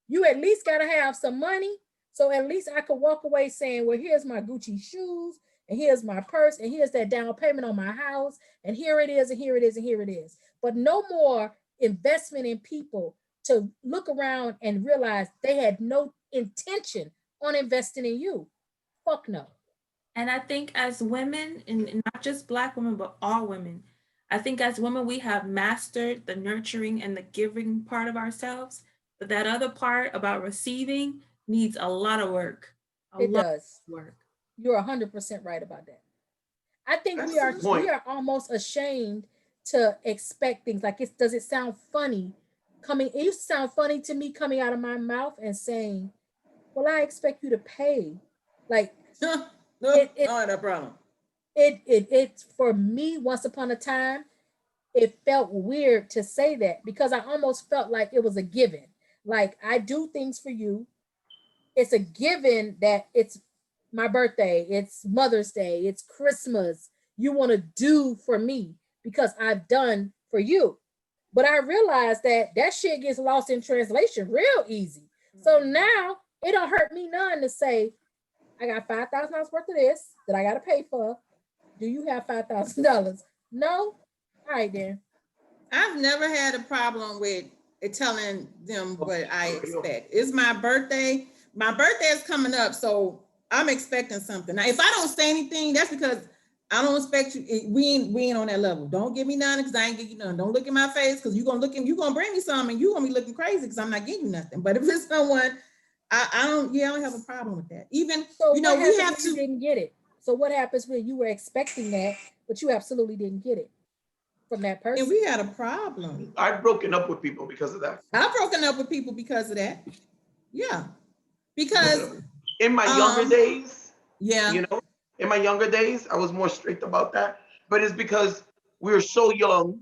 you at least got to have some money. So at least I could walk away saying, well, here's my Gucci shoes, and here's my purse, and here's that down payment on my house, and here it is, and here it is, and here it is. But no more investment in people to look around and realize they had no intention on investing in you. Fuck no. And I think as women, and not just Black women, but all women, I think as women, we have mastered the nurturing and the giving part of ourselves. But that other part about receiving needs a lot of work. It does. Work. You're 100% right about that. I think we are almost ashamed to expect things like it. Does it sound funny coming? It used to sound funny to me coming out of my mouth and saying, well, I expect you to pay. Like, no problem. It for me, once upon a time, it felt weird to say that because I almost felt like it was a given. Like, I do things for you. It's a given that it's my birthday, it's Mother's Day, it's Christmas. You want to do for me because I've done for you. But I realized that shit gets lost in translation real easy. So now it don't hurt me none to say, I got $5,000 worth of this that I got to pay for. Do you have $5,000? No? All right, then. I've never had a problem with telling them what I expect. It's my birthday. My birthday is coming up, so I'm expecting something. Now, if I don't say anything, that's because I don't expect you. We ain't on that level. Don't give me none because I ain't give you none. Don't look in my face because you're gonna bring me something and you're gonna be looking crazy because I'm not giving you nothing. But if it's someone, I don't have a problem with that. Even so we have to. You didn't get it. So what happens when you were expecting that, but you absolutely didn't get it from that person? And we had a problem. I've broken up with people because of that. I've broken up with people because of that. Yeah. Because in my younger days, yeah, in my younger days, I was more strict about that. But it's because we were so young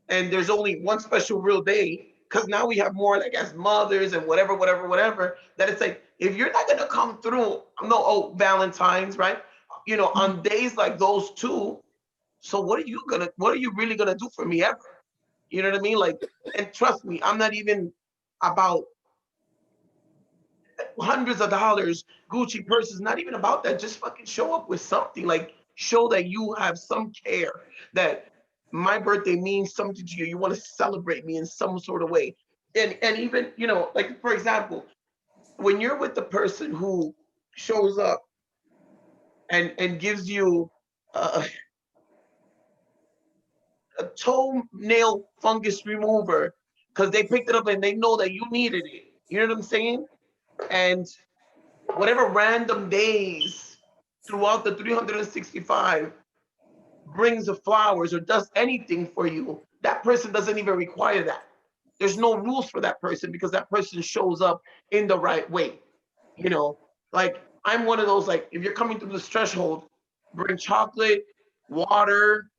and there's only one special real day. Because now we have more, like, as mothers and whatever, that it's like, if you're not going to come through, Valentine's, right? On days like those two, so what are you really going to do for me ever? You know what I mean? Like, and trust me, I'm not even about hundreds of dollars, Gucci purses, not even about that. Just fucking show up with something, like show that you have some care, that my birthday means something to you. You want to celebrate me in some sort of way. And even, like, for example, when you're with the person who shows up and gives you a toenail fungus remover because they picked it up and they know that you needed it. You know what I'm saying? And whatever random days throughout the 365 brings the flowers or does anything for you, that person doesn't even require that. There's no rules for that person because that person shows up in the right way. Like, I'm one of those, like, if you're coming through this threshold, bring chocolate, water,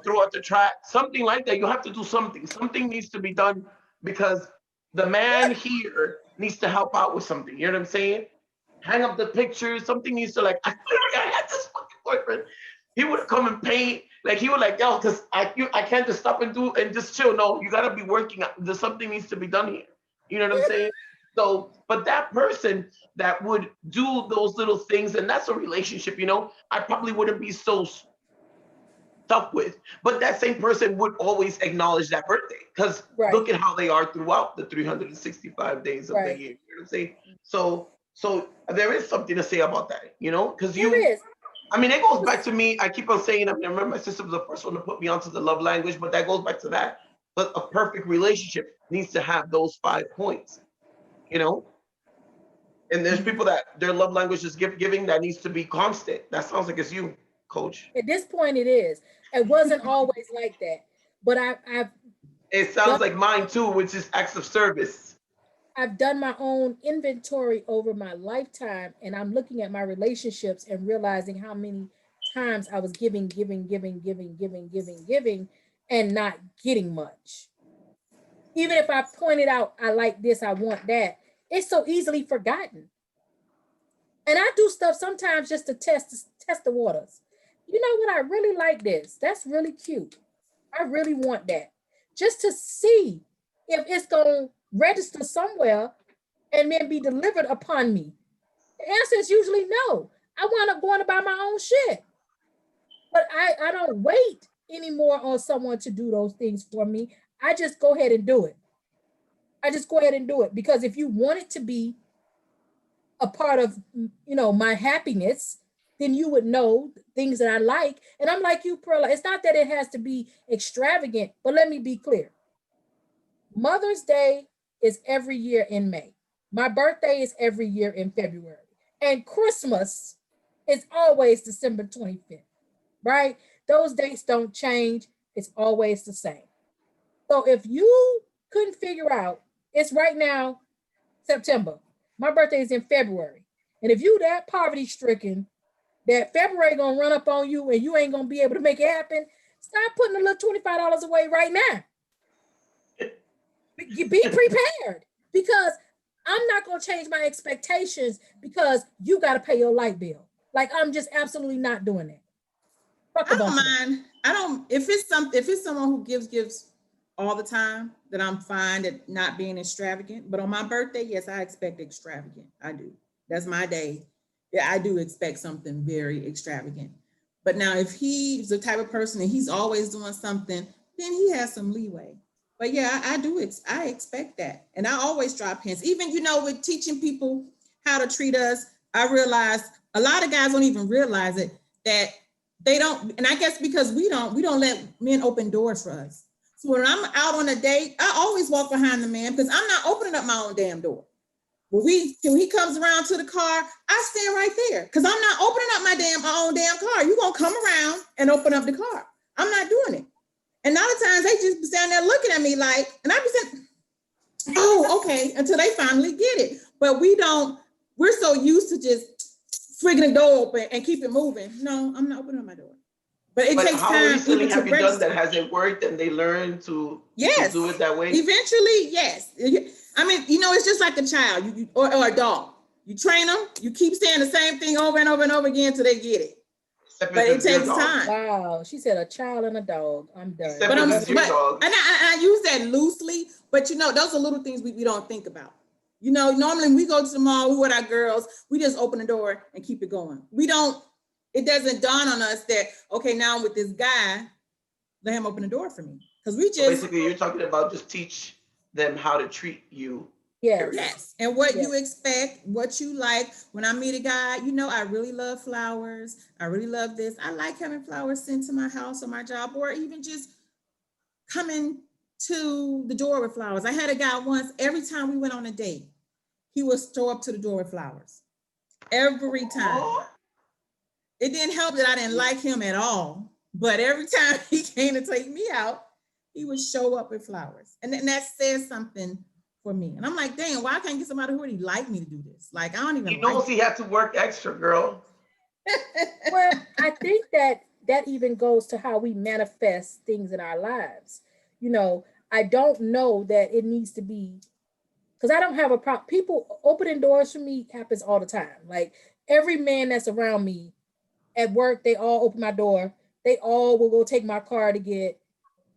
throw out the trash, something like that. You have to do something. Something needs to be done because the man here needs to help out with something. You know what I'm saying? Hang up the pictures. Something needs to, like, I had this fucking boyfriend. He would come and paint. Like, he would, like, yo, because I can't just stop and do and just chill. No, you got to be working. There's something needs to be done here. You know what I'm saying? So, but that person that would do those little things, and that's a relationship, I probably wouldn't be so stuck with. But that same person would always acknowledge that birthday because look at how they are throughout the 365 days of the year. You know what I'm saying? So there is something to say about that, because there is. I mean, it goes back to me. I keep on saying, I mean, I remember my sister was the first one to put me onto the love language, but that goes back to that. But a perfect relationship needs to have those 5 points, you know? And there's people that their love language is giving that needs to be constant. That sounds like it's you, coach. At this point, it is. It wasn't always like that, but I've It sounds done like mine too, which is acts of service. I've done my own inventory over my lifetime, and I'm looking at my relationships and realizing how many times I was giving, and not getting much. Even if I pointed out, I like this, I want that, it's so easily forgotten. And I do stuff sometimes just to test the waters. You know what? I really like this. That's really cute. I really want that. Just to see if it's gonna register somewhere and then be delivered upon me. The answer is usually no. I wind up going to buy my own shit. But I don't wait anymore on someone to do those things for me. I just go ahead and do it. I just go ahead and do it because if you want it to be a part of my happiness, then you would know things that I like. And I'm like you, Perla. It's not that it has to be extravagant, but let me be clear. Mother's Day is every year in May. My birthday is every year in February. And Christmas is always December 25th, right? Those dates don't change. It's always the same. So if you couldn't figure out, it's right now, September. My birthday is in February. And if you that poverty stricken, that February gonna run up on you and you ain't gonna be able to make it happen, start putting a little $25 away right now. Be prepared because I'm not going to change my expectations because you got to pay your light bill. Like I'm just absolutely not doing that. I don't mind. I don't. If it's someone who gives all the time, then I'm fine at not being extravagant. But on my birthday, yes, I expect extravagant. I do. That's my day. Yeah, I do expect something very extravagant. But now, if he's the type of person and he's always doing something, then he has some leeway. But yeah, I do. I expect that, and I always drop hints. Even with teaching people how to treat us, I realize a lot of guys don't even realize it that they don't. And I guess because we don't let men open doors for us. So when I'm out on a date, I always walk behind the man because I'm not opening up my own damn door. When he comes around to the car, I stand right there because I'm not opening up my own damn car. You gonna come around and open up the car? I'm not doing it. And a lot of times they just stand there looking at me like, and I be saying, oh, okay, until they finally get it. But we're so used to just frigging the door open and keep it moving. No, I'm not opening up my door. But it takes how time. recently have you done that? Has it worked and they learn to do it that way? Eventually, yes. I mean, it's just like a child or a dog. You train them, you keep saying the same thing over and over and over again until they get it. But it takes time. Wow, she said a child and a dog. I'm done. And I use that loosely, but those are little things we don't think about. Normally when we go to the mall, we with our girls, we just open the door and keep it going. It doesn't dawn on us that, okay, now I'm with this guy, let him open the door for me. Because basically you're talking about just teach them how to treat you. Yes. And what you expect, what you like. When I meet a guy, I really love flowers. I really love this. I like having flowers sent to my house or my job, or even just coming to the door with flowers. I had a guy once, every time we went on a date, he would show up to the door with flowers. Every time. It didn't help that I didn't like him at all, but every time he came to take me out, he would show up with flowers. And then that says something for me. And I'm like, dang, why can't I get somebody who really like me to do this? Like, I don't even He knows he had to work extra, girl. Well, I think that even goes to how we manifest things in our lives. I don't know that it needs to be, because I don't have a problem. People opening doors for me happens all the time. Like every man that's around me at work, they all open my door. They all will go take my car to get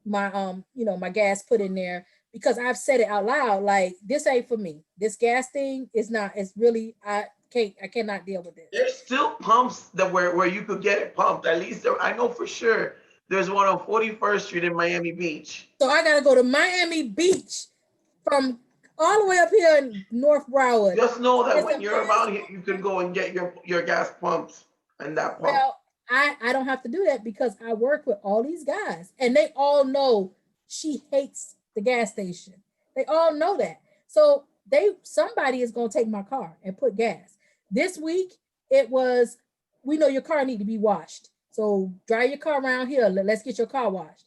my my gas put in there, because I've said it out loud, like, this ain't for me. This gas thing is not, it's really, I cannot deal with this. There's still pumps where you could get it pumped. At least I know for sure there's one on 41st Street in Miami Beach. So I gotta go to Miami Beach from all the way up here in North Broward. Just know that when you're around here, you can go and get your gas pumped and that pump. Well, I don't have to do that because I work with all these guys and they all know she hates the gas station. They all know that. So somebody is going to take my car and put gas. This week it was, we know your car need to be washed. So drive your car around here. Let's get your car washed.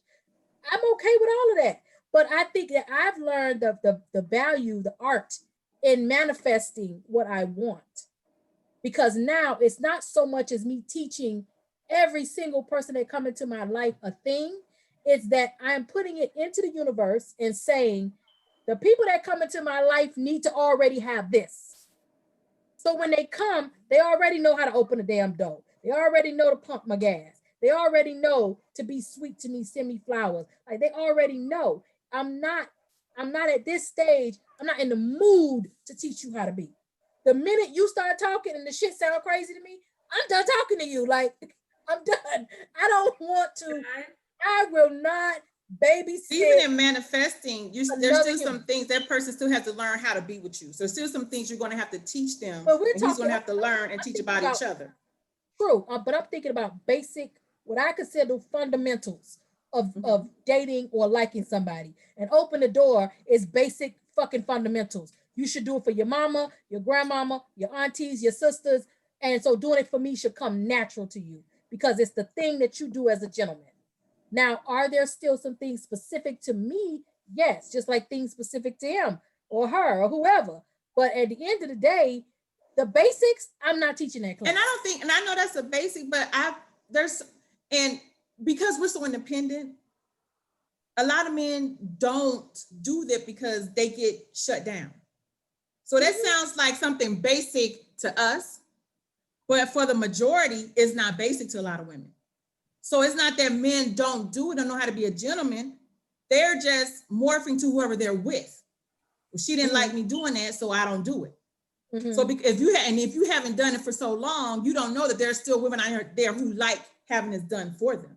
I'm okay with all of that. But I think that I've learned the value, the art in manifesting what I want. Because now it's not so much as me teaching every single person that come into my life a thing. It's that I'm putting it into the universe and saying, the people that come into my life need to already have this. So when they come, they already know how to open a damn door. They already know to pump my gas. They already know to be sweet to me, send me flowers. Like they already know. I'm not at this stage, I'm not in the mood to teach you how to be. The minute you start talking and the shit sound crazy to me, I'm done talking to you. Like I'm done. I don't want to. I will not babysit. Even in manifesting, there's still some things that person still has to learn how to be with you. So still some things you're going to have to teach them. But he's going to have to learn and teach about each other. True, but I'm thinking about basic, what I consider fundamentals of dating or liking somebody. And open the door is basic fucking fundamentals. You should do it for your mama, your grandmama, your aunties, your sisters. And so doing it for me should come natural to you because it's the thing that you do as a gentleman. Now, are there still some things specific to me? Yes, just like things specific to him or her or whoever. But at the end of the day, the basics, I'm not teaching that class. And I don't think, and I know that's a basic, but and because we're so independent, a lot of men don't do that because they get shut down. So that sounds like something basic to us, but for the majority, it's not basic to a lot of women. So it's not that men don't do it or know how to be a gentleman. They're just morphing to whoever they're with. Well, she didn't like me doing that, so I don't do it. So if you haven't done it for so long, you don't know that there's still women out there who like having this done for them.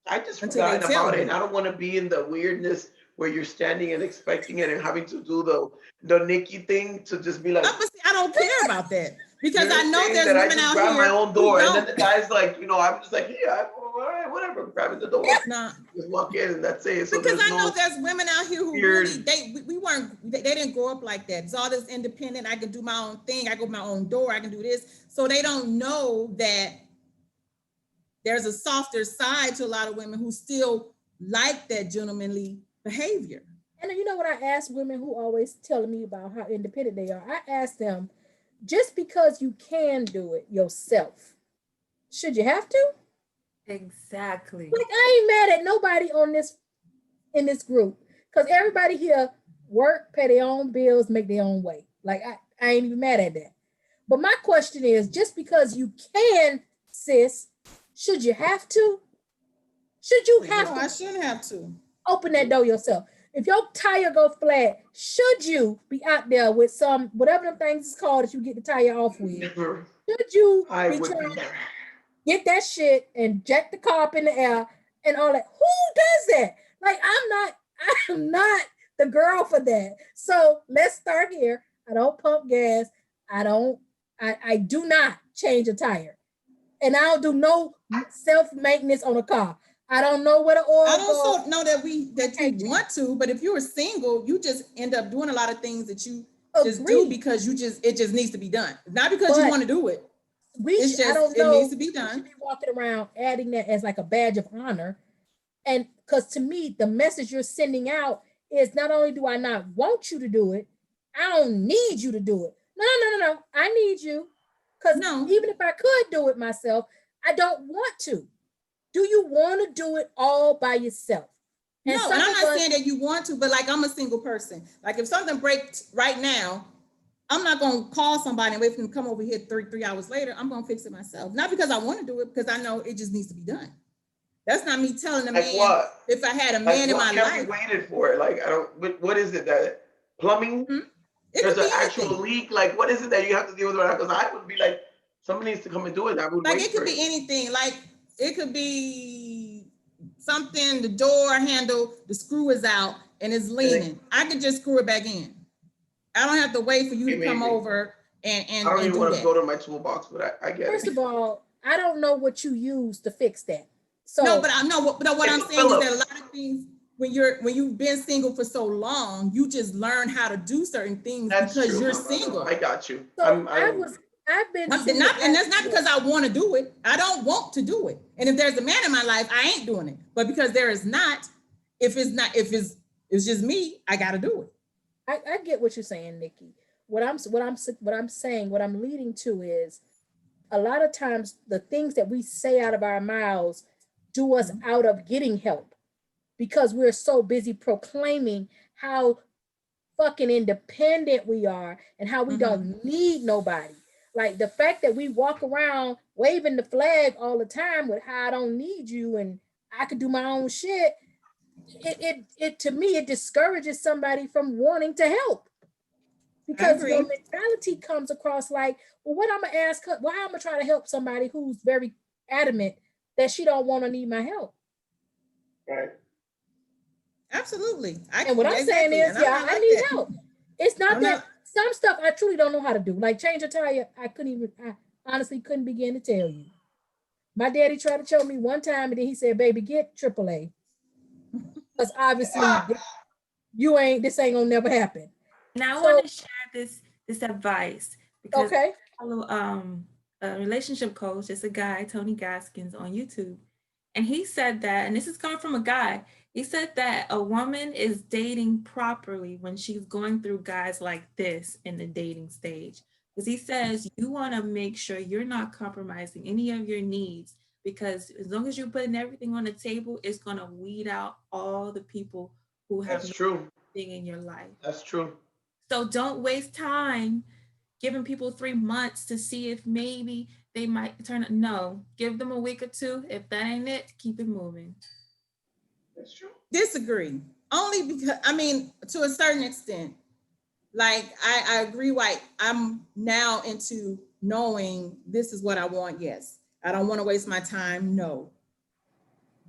I just forgot about it. And I don't want to be in the weirdness where you're standing and expecting it and having to do the Nikki thing to just be like, I don't care about that because I know there's that women I just out grab here my own door, and then the don't. guy's like, I'm just like, yeah, all right, whatever, grabbing the door, Nah. just walk in, and that's it. So because I know there's women out here who really they didn't grow up like that. It's all this independent. I can do my own thing. I go my own door. I can do this. So they don't know that there's a softer side to a lot of women who still like that gentlemanly behavior. And you know what I ask women who always telling me about how independent they are? I ask them, just because you can do it yourself, should you have to? Exactly. Like I ain't mad at nobody in this group because everybody here work, pay their own bills, make their own way. Like I ain't even mad at that. But my question is, just because you can, sis, should you have to? Should you have to? No, I shouldn't have to. Open that door yourself. If your tire go flat, should you be out there with some, whatever them things is called that you get the tire off with? Never. Should you I be would trying be to get that shit and jack the car up in the air and all that? Who does that? Like I'm not the girl for that. So let's start here. I don't pump gas. I do not change a tire. And I don't do no self-maintenance on a car. I don't know where the oil I goes. don't know that you want to, but if you were single, you just end up doing a lot of things that you just do because it just needs to be done. Not because you want to do it. It needs to be done. We should be walking around adding that as like a badge of honor. And because to me, the message you're sending out is not only do I not want you to do it, I don't need you to do it. No. I need you. Because even if I could do it myself, I don't want to. Do you want to do it all by yourself? And no, and I'm not saying that you want to, but like I'm a single person. Like if something breaks right now, I'm not going to call somebody and wait for them to come over here 3 hours later. I'm going to fix it myself. Not because I want to do it, because I know it just needs to be done. That's not me telling a man what? If I had a man in my life. What waited for it? Like, I don't, what is it that plumbing? There's an actual leak. Like, what is it that you have to deal with? Because I would be like, somebody needs to come and do it. I would like wait it could be anything. Like it could be something, the door handle, the screw is out and it's leaning. I could just screw it back in. I don't have to wait for you to come over and I don't even want to go to my toolbox, but I get it. First of all, I don't know what you use to fix that. So no, but I know what I'm saying is that a Phillips. lot of things when you've been single for so long, you just learn how to do certain things That's because true. you're No, single. I got you. so I've been single. And that's not because I want to do it. I don't want to do it. And if there's a man in my life, I ain't doing it. But because there is not, if it's just me, I got to do it. I get what you're saying, Nikki. What I'm leading to is a lot of times the things that we say out of our mouths do us out of getting help because we're so busy proclaiming how fucking independent we are and how we don't need nobody. Like the fact that we walk around waving the flag all the time with how I don't need you and I could do my own shit. It to me it discourages somebody from wanting to help because your mentality comes across like, well, what I'm gonna ask her? Why I'm gonna try to help somebody who's very adamant that she don't want to need my help? Right. Absolutely. And what I'm saying is, yeah, I need help. It's not that some stuff I truly don't know how to do. Like change a tire, I honestly couldn't begin to tell you. My daddy tried to show me one time, and then he said, "Baby, get AAA," because obviously this ain't gonna never happen. Now I want to share this advice because okay, I follow a relationship coach. It's a guy, Tony Gaskins, on YouTube, and he said that, and this is coming from a guy. He said that a woman is dating properly when she's going through guys like this in the dating stage. Because he says you want to make sure you're not compromising any of your needs because as long as you're putting everything on the table, it's going to weed out all the people who have That's true. nothing in your life. That's true. So don't waste time giving people 3 months to see if maybe they might turn. No, give them a week or two. If that ain't it, keep it moving. That's true. Disagree. Only because, I mean, to a certain extent, like I agree. Like I'm now into knowing this is what I want. Yes. I don't want to waste my time. No.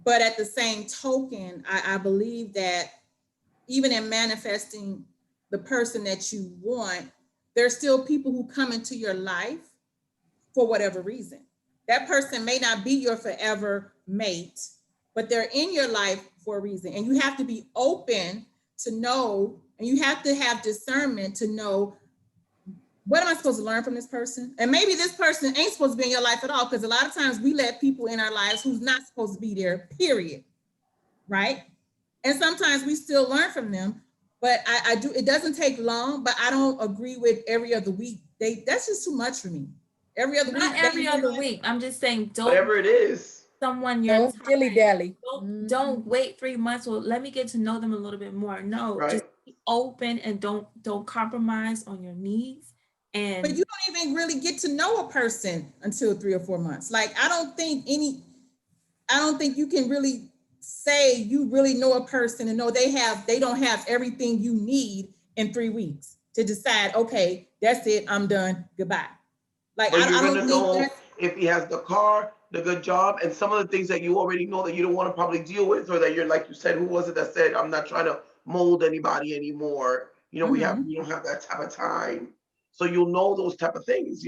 But at the same token, I believe that even in manifesting the person that you want, there's still people who come into your life for whatever reason. That person may not be your forever mate, but they're in your life for a reason. And you have to be open to know, and you have to have discernment to know, what am I supposed to learn from this person? And maybe this person ain't supposed to be in your life at all, because a lot of times we let people in our lives who's not supposed to be there, period. Right? And sometimes we still learn from them, but I do, it doesn't take long, but I don't agree with every other week. That's just too much for me. Every other Not week. every other week. I'm just saying, don't whatever it is. Someone you're don't dilly dally. Don't wait 3 months. Well, let me get to know them a little bit more. No, Right. just be open and don't compromise on your needs. And but you don't even really get to know a person until 3 or 4 months. Like I don't think you can really say you really know a person and know they don't have everything you need in 3 weeks to decide, okay, that's it, I'm done, goodbye. Like But I you're don't gonna think know if he has the car, the good job, and some of the things that you already know that you don't want to probably deal with, or that you're, like you said, who was it that said, I'm not trying to mold anybody anymore. We don't have that type of time. So you'll know those type of things,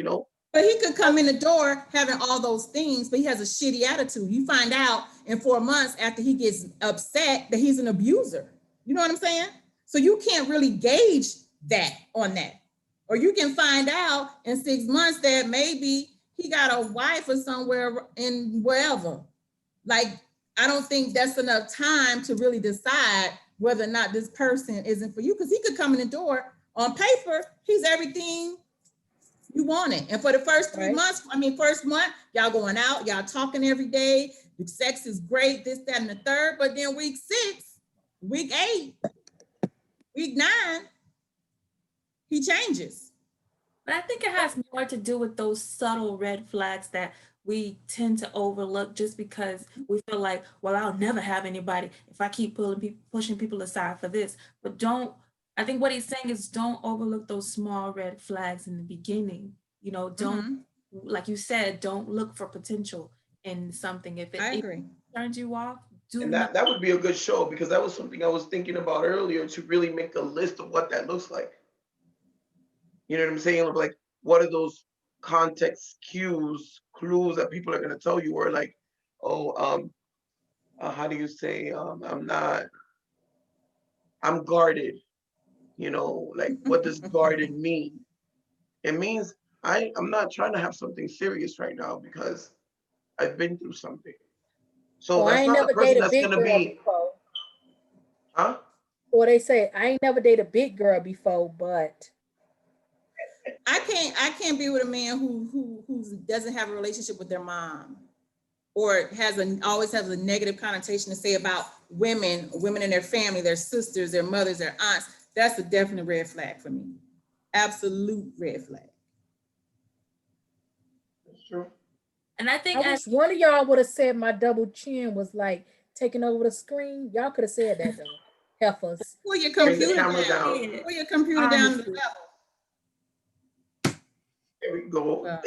But he could come in the door having all those things, but he has a shitty attitude. You find out in 4 months after he gets upset that he's an abuser. You know what I'm saying? So you can't really gauge that on that. Or you can find out in 6 months that maybe he got a wife or somewhere in wherever. Like, I don't think that's enough time to really decide whether or not this person isn't for you. Because he could come in the door on paper, he's everything you want it. And for the first 3 months, first month, y'all going out, y'all talking every day. The sex is great, this, that, and the third. But then week 6, week 8, week 9, he changes. But I think it has more to do with those subtle red flags that we tend to overlook just because we feel like, well, I'll never have anybody if I keep pushing people aside for this. But I think what he's saying is don't overlook those small red flags in the beginning. Don't, like you said, don't look for potential in something. If it turns you off, and that would be a good show, because that was something I was thinking about earlier, to really make a list of what that looks like. You know what I'm saying? Like, what are those context cues clues that people are gonna tell you, or like, oh, how do you say, I'm guarded. Like what does guarded mean? It means I'm not trying to have something serious right now because I've been through something. So Or I that's ain't not a never person dated a that's big gonna girl be, before. huh? Or they say I ain't never dated a big girl before, but I can't be with a man who doesn't have a relationship with their mom, or always has a negative connotation to say about women in their family, their sisters, their mothers, their aunts. That's a definite red flag for me. Absolute red flag. That's true. And I I think as wish one of y'all would have said my double chin was like taking over the screen. Y'all could have said that though. Heifers. Pull your Bring the computer camera down. down. yeah, Pull your computer down to the honestly, level. There we go. Well,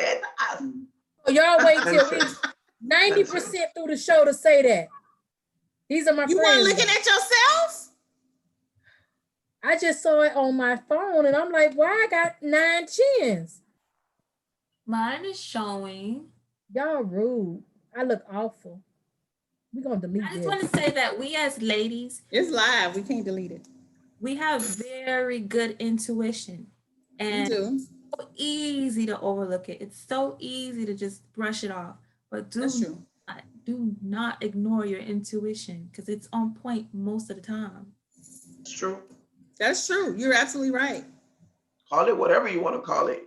So y'all wait till we Censor. 90% through the show to say that. These are my you weren't friends. looking Now. at yourself? I just saw it on my phone and I'm like, why I got 9 chins? mine is showing. Y'all rude. I look awful. We're gonna delete I just this. want to say that we as ladies, It's live. We can't delete it. we have very good intuition, You and do. so easy to overlook it. It's so easy to just brush it off. But That's true. do not ignore your intuition because it's on point most of the time. It's true. That's true. You're absolutely right. Call it whatever you want to call it.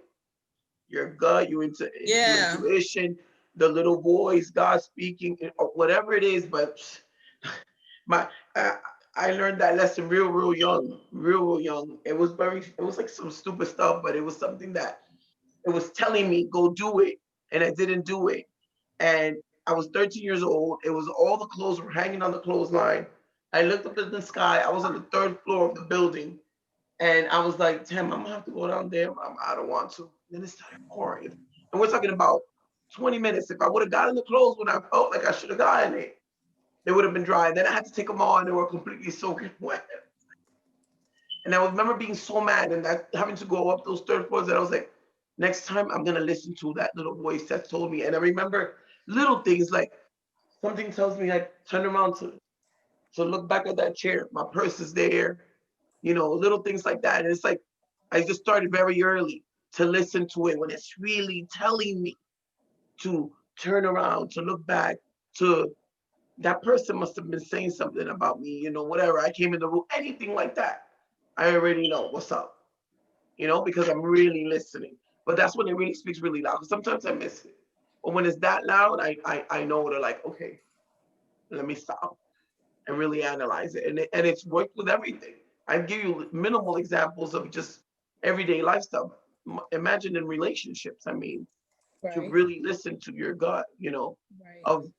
Your gut, your Yeah. intuition, the little voice, God speaking, or whatever it is. But my, I learned that lesson real young, real young. It was like some stupid stuff, but it was something that it was telling me go do it, and I didn't do it. And I was 13 years old. It was all the clothes were hanging on the clothesline. I looked up at the sky. I was on the third floor of the building, and I was like, "Damn, I'm gonna have to go down there. I don't want to." Then it started pouring, and we're talking about 20 minutes. If I would have gotten the clothes when I felt like I should have gotten it, they would have been dry. Then I had to take them on. They were completely soaking wet. And I remember being so mad and that having to go up those third floors that I was like, next time I'm gonna listen to that little voice that told me. And I remember little things like something tells me like turn around to look back at that chair. My purse is there, little things like that. And it's like I just started very early to listen to it when it's really telling me to turn around, to look back, to that person must have been saying something about me, whatever. I came in the room, anything like that. I already know what's up, because I'm really listening. But that's when it really speaks really loud. 'Cause sometimes I miss it. But when it's that loud, I know to like, okay, let me stop and really analyze it. And it's worked with everything. I give you minimal examples of just everyday lifestyle. Imagine in relationships. I mean, to Right, really listen to your gut, right. of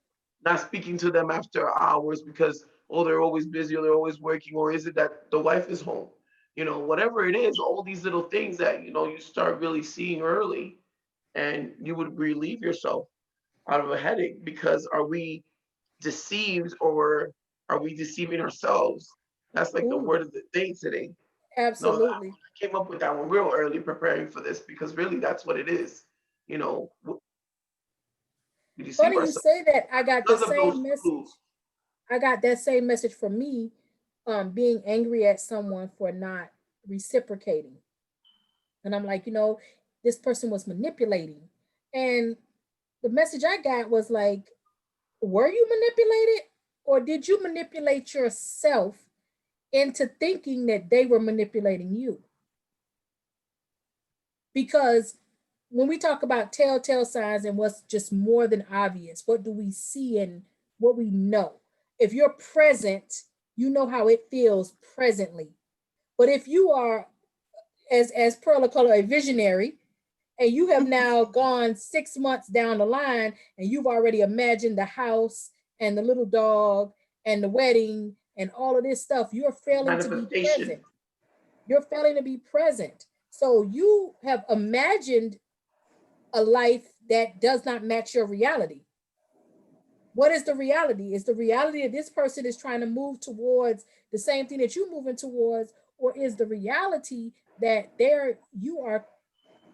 not speaking to them after hours because, oh, they're always busy or they're always working, or is it that the wife is home? Whatever it is, all these little things that, you start really seeing early, and you would relieve yourself out of a headache because are we deceived or are we deceiving ourselves? That's like the Ooh, word of the day today. No, I absolutely. came up with that one real early preparing for this because really that's what it is. You know, we deceive Funny you ourselves say that. I got the because of those same clues. message. I got that same message from me, being angry at someone for not reciprocating. And I'm like, this person was manipulating. And the message I got was like, were you manipulated? Or did you manipulate yourself into thinking that they were manipulating you? Because when we talk about telltale signs and what's just more than obvious, what do we see and what we know? If you're present, you know how it feels presently. But if you are, as Perla called a visionary, and you have now gone 6 months down the line and you've already imagined the house and the little dog and the wedding and all of this stuff, you're failing to be Manifestation. present. You're failing to be present. So you have imagined a life that does not match your reality. What is the reality? Is the reality that this person is trying to move towards the same thing that you're moving towards, or is the reality that you are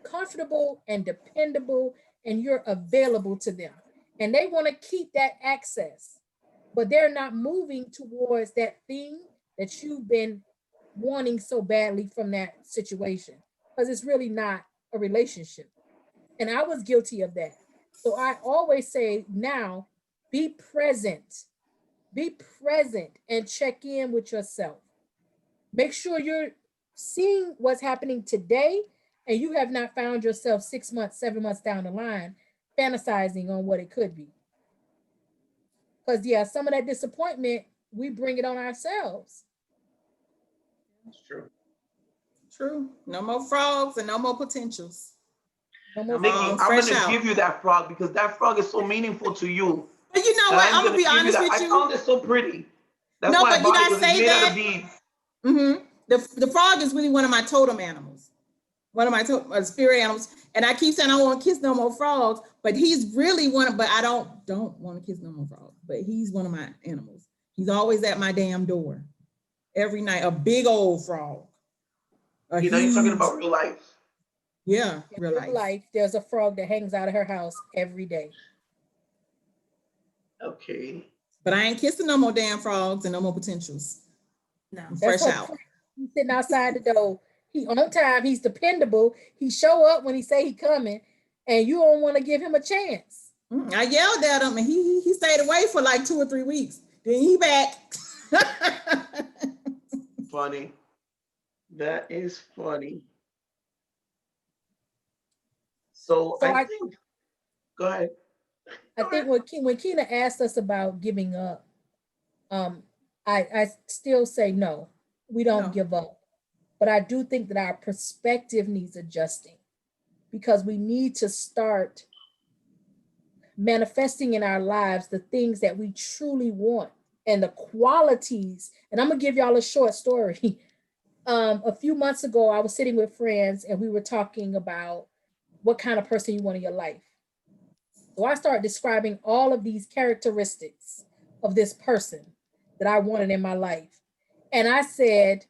comfortable and dependable and you're available to them. And they want to keep that access, but they're not moving towards that thing that you've been wanting so badly from that situation, because it's really not a relationship. And I was guilty of that. So I always say now, be present. Be present and check in with yourself. Make sure you're seeing what's happening today and you have not found yourself 6 months, 7 months down the line fantasizing on what it could be. Because, yeah, some of that disappointment, we bring it on ourselves. That's true. True. No more frogs and no more potentials. No more Nikki, frogs. I'm fresh gonna out. give you that frog because that frog is so meaningful to you. But you know And what? I'm gonna be give you honest that. with I you. found it so pretty. That's No, why I but you bought it guys because it's say made out that. of beads. Mm-hmm. The frog is really one of my totem animals. One of my spirit animals. And I keep saying I want to kiss no more frogs, but he's really one of, but I don't want to kiss no more frogs. But he's one of my animals. He's always at my damn door every night, a big old frog. You know, you're talking about real life. Yeah, In real life. there's a frog that hangs out of her house every day. Okay. But I ain't kissing no more damn frogs and no more potentials. No. I'm That's fresh so out. pretty. He's sitting outside the door. He on time. He's dependable. He show up when he say he coming, and you don't want to give him a chance. I yelled at him and he stayed away for like 2 or 3 weeks. Then he back. Funny. That is funny. So I think, go ahead. I think when Keena asked us about giving up, I still say no, we don't No. give up. But I do think that our perspective needs adjusting, because we need to start manifesting in our lives the things that we truly want and the qualities. And I'm gonna give y'all a short story. A few months ago, I was sitting with friends and we were talking about what kind of person you want in your life. So I started describing all of these characteristics of this person that I wanted in my life. And I said,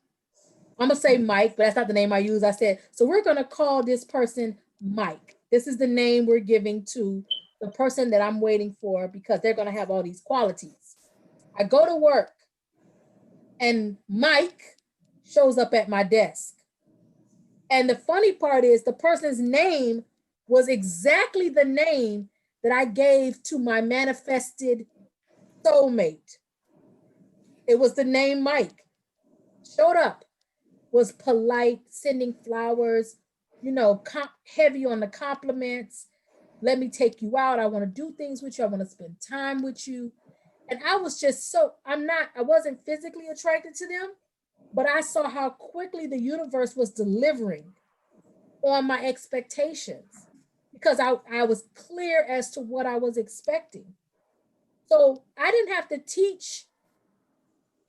I'm gonna say Mike, but that's not the name I use. I said, so we're gonna call this person Mike. This is the name we're giving to the person that I'm waiting for, because they're gonna have all these qualities. I go to work and Mike shows up at my desk. And the funny part is the person's name was exactly the name that I gave to my manifested soulmate. It was the name Mike. Showed up, was polite, sending flowers, heavy on the compliments. Let me take you out. I want to do things with you. I want to spend time with you. And I was just I wasn't physically attracted to them, but I saw how quickly the universe was delivering on my expectations, because I was clear as to what I was expecting. So I didn't have to teach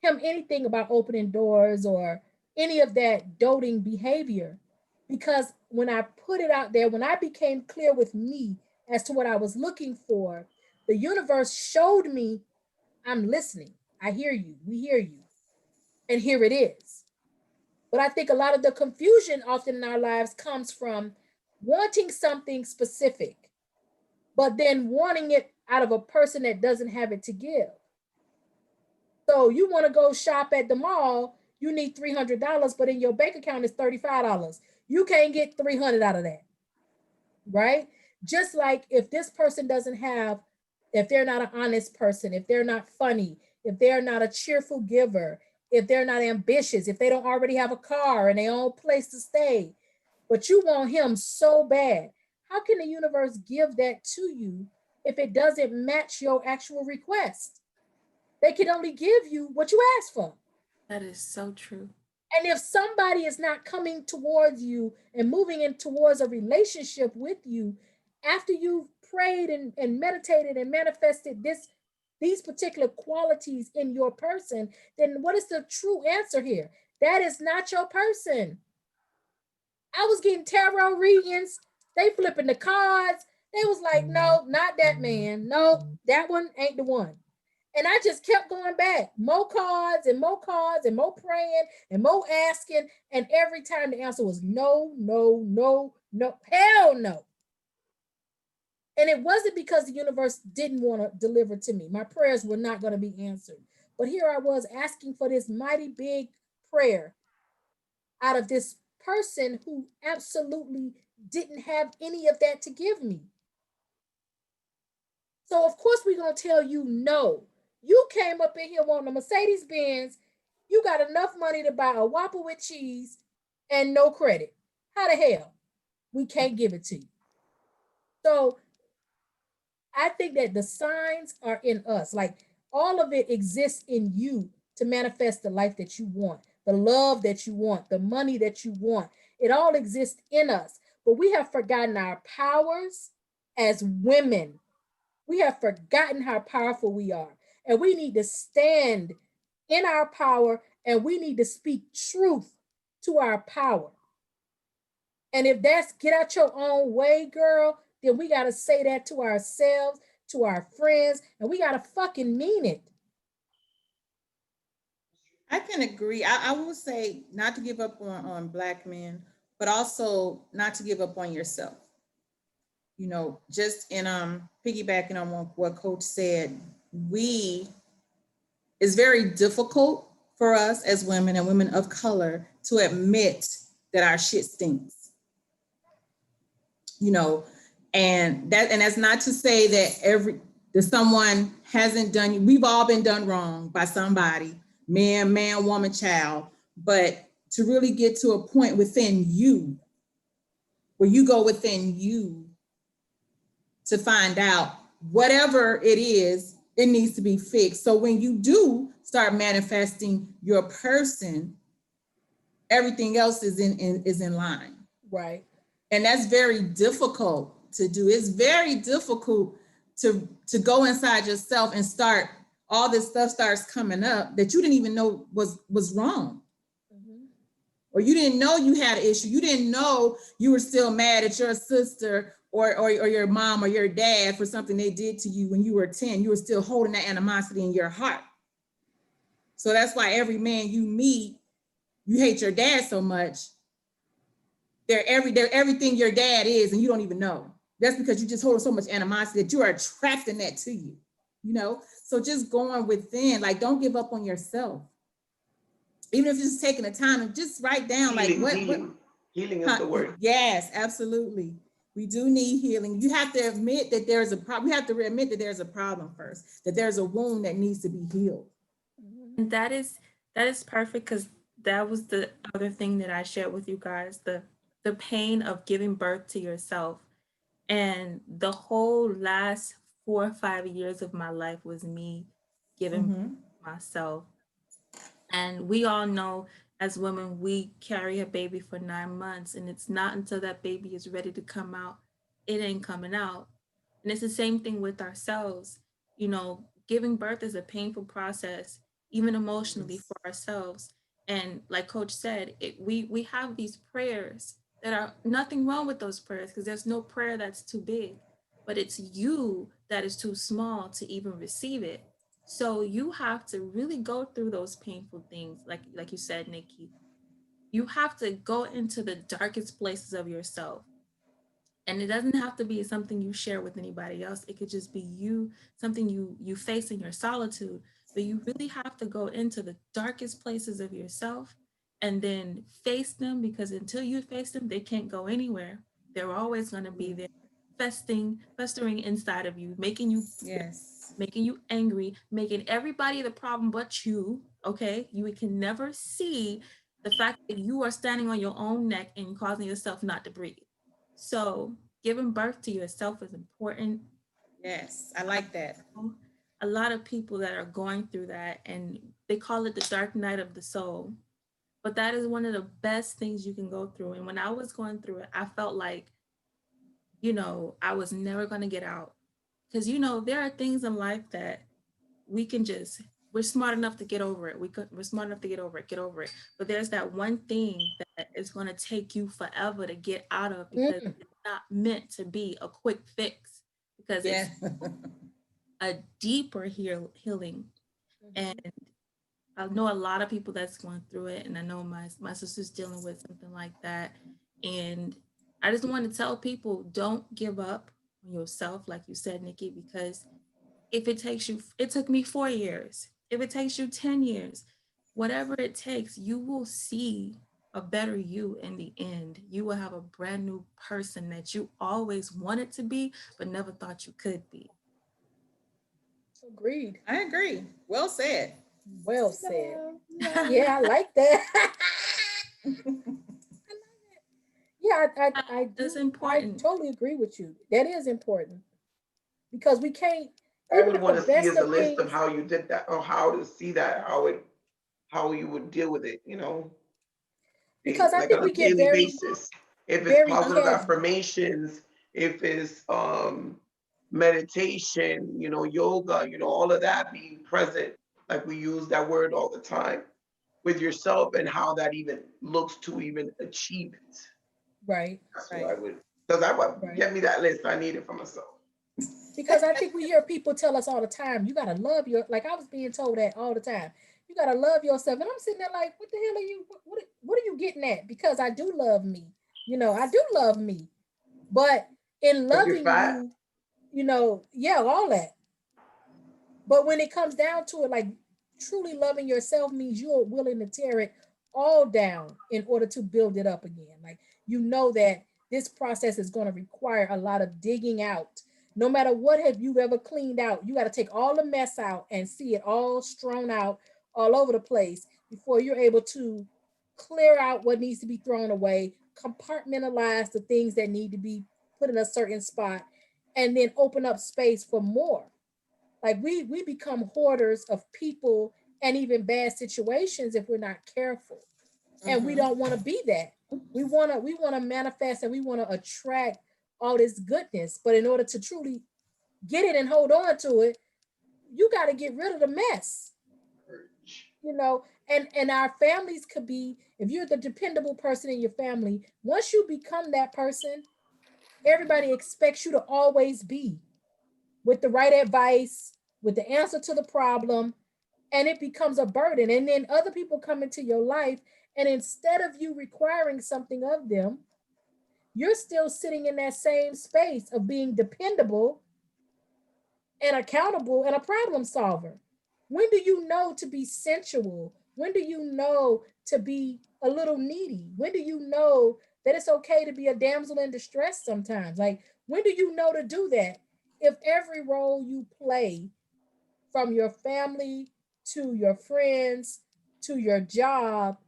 him anything about opening doors or any of that doting behavior, because when I put it out there, when I became clear with me as to what I was looking for, the universe showed me, I'm listening. I hear you. We hear you. And here it is. But I think a lot of the confusion often in our lives comes from wanting something specific, but then wanting it out of a person that doesn't have it to give. So you want to go shop at the mall, you need $300, but in your bank account is $35. You can't get 300 out of that, right? Just like if this person doesn't have, if they're not an honest person, if they're not funny, if they're not a cheerful giver, if they're not ambitious, if they don't already have a car and their own place to stay, but you want him so bad, how can the universe give that to you if it doesn't match your actual request? They can only give you what you ask for. That is so true. And if somebody is not coming towards you and moving in towards a relationship with you after you've prayed and meditated and manifested these particular qualities in your person, then what is the true answer here? That is not your person. I was getting tarot readings. They flipping the cards. They was like, no, not that man. No, that one ain't the one. And I just kept going back, more cards and more cards and more praying and more asking. And every time the answer was no, no, no, no, hell no. And it wasn't because the universe didn't want to deliver to me. My prayers were not going to be answered. But here I was asking for this mighty big prayer out of this person who absolutely didn't have any of that to give me. So of course we're gonna tell you no. You came up in here wanting a Mercedes Benz. You got enough money to buy a Whopper with cheese and no credit. How the hell? We can't give it to you. So I think that the signs are in us. Like all of it exists in you to manifest the life that you want, the love that you want, the money that you want. It all exists in us. But we have forgotten our powers as women. We have forgotten how powerful we are. And we need to stand in our power and we need to speak truth to our power. And if that's get out your own way, girl, then we got to say that to ourselves, to our friends, and we got to fucking mean it. I can agree. I will say not to give up on Black men, but also not to give up on yourself. You know, just in piggybacking on what Coach said, it's very difficult for us as women and women of color to admit that our shit stinks. You know, and that's not to say that someone hasn't done, we've all been done wrong by somebody, man, woman, child, but to really get to a point within you where you go within you to find out whatever it is, it needs to be fixed. So when you do start manifesting your person, everything else is in line. Right. And that's very difficult to do. It's very difficult to go inside yourself and start, all this stuff starts coming up that you didn't even know was wrong. Mm-hmm. Or you didn't know you had an issue. You didn't know you were still mad at your sister or your mom or your dad for something they did to you when you were 10. You were still holding that animosity in your heart. So that's why every man you meet, you hate your dad so much. They're everything your dad is, and you don't even know. That's because you just hold so much animosity that you are attracting that to you, you know? So just going within, like, don't give up on yourself. Even if you're just taking the time and just write down, healing is the word. Yes, absolutely. We do need healing. You have to admit that there's a problem. We have to admit that there's a problem first, that there's a wound that needs to be healed. And that is perfect, because that was the other thing that I shared with you guys, the pain of giving birth to yourself. And the whole last 4 or 5 years of my life was me giving birth to myself. And we all know, as women, we carry a baby for 9 months, and it's not until that baby is ready to come out, it ain't coming out. And it's the same thing with ourselves. You know, giving birth is a painful process, even emotionally, for ourselves. And like Coach said, we have these prayers that are nothing wrong with those prayers, because there's no prayer that's too big, but it's you that is too small to even receive it. So you have to really go through those painful things, like you said, Nikki. You have to go into the darkest places of yourself. And it doesn't have to be something you share with anybody else. It could just be you, something you face in your solitude. But you really have to go into the darkest places of yourself and then face them, because until you face them, they can't go anywhere. They're always going to be there, festering inside of you, making you making you angry, making everybody the problem but you. Okay, you can never see the fact that you are standing on your own neck and causing yourself not to breathe. So giving birth to yourself is important. Yes, I like that. A lot of people that are going through that, and they call it the dark night of the soul. But that is one of the best things you can go through. And when I was going through it, I felt like, I was never going to get out. Because, there are things in life that we're smart enough to get over it. We're smart enough to get over it. But there's that one thing that is going to take you forever to get out of, because it's not meant to be a quick fix, because it's a deeper healing. And I know a lot of people that's going through it, and I know my sister's dealing with something like that. And I just want to tell people, don't give up on yourself, like you said, Nikki, because if it takes you, it took me 4 years. If it takes you 10 years, whatever it takes, you will see a better you in the end. You will have a brand new person that you always wanted to be, but never thought you could be. Agreed. I agree. Well said. Well said. No. Yeah, I like that. Yeah, I That's do. I important. totally agree with you. That is important because we can't, I even would if the want to see best is a of list of things, how you did that, or how to see that, how you would deal with it, because I like think on a we get daily very, basis. If it's very positive heavy. affirmations, if it's meditation, yoga, all of that being present, like we use that word all the time with yourself and how that even looks to even achieve it. Right, That's what Right. I would, because I would right. get me that list. I need it for myself. Because I think we hear people tell us all the time, you gotta love your, like I was being told that all the time. You gotta love yourself. And I'm sitting there like, what the hell are you, what are you getting at? Because I do love me. I do love me. But in But you're loving fat. you, yeah, all that. But when it comes down to it, like truly loving yourself means you're willing to tear it all down in order to build it up again. Like you know that this process is going to require a lot of digging out. No matter what have you ever cleaned out, you got to take all the mess out and see it all strewn out all over the place before you're able to clear out what needs to be thrown away, compartmentalize the things that need to be put in a certain spot, and then open up space for more. Like we become hoarders of people and even bad situations if we're not careful. And we Mm-hmm. don't want to be that. We want to manifest and we want to attract all this goodness. But in order to truly get it and hold on to it, you got to get rid of the mess. You know, and our families could be, if you're the dependable person in your family, once you become that person, everybody expects you to always be with the right advice, with the answer to the problem, and it becomes a burden. And then other people come into your life, and instead of you requiring something of them, you're still sitting in that same space of being dependable and accountable and a problem solver. When do you know to be sensual? When do you know to be a little needy? When do you know that it's okay to be a damsel in distress sometimes? Like, when do you know to do that? If every role you play, from your family to your friends to your job,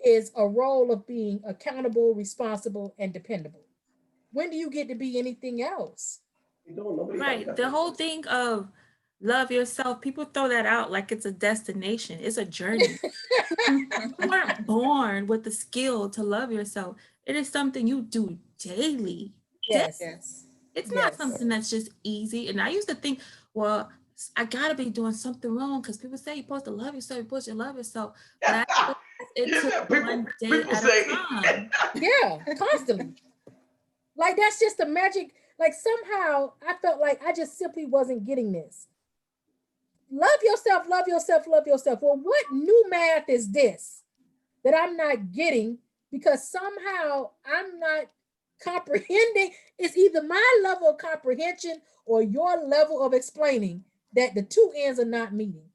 is a role of being accountable, responsible, and dependable. When do you get to be anything else? You don't. Nobody does Right. that The for whole you. thing of love yourself, people throw that out like it's a destination, it's a journey. You weren't born with the skill to love yourself. It is something you do daily. Yes, Yes. It's not yes, something that's just easy. And I used to think, well, I gotta be doing something wrong because people say you're supposed to love yourself, you're supposed to love yourself. But I realized it took Yeah, people one day people at a say. time. yeah, constantly. Like, that's just the magic. Like, somehow I felt like I just simply wasn't getting this. Love yourself, love yourself, love yourself. Well, what new math is this that I'm not getting? Because somehow I'm not comprehending. It's either my level of comprehension or your level of explaining that the two ends are not meeting.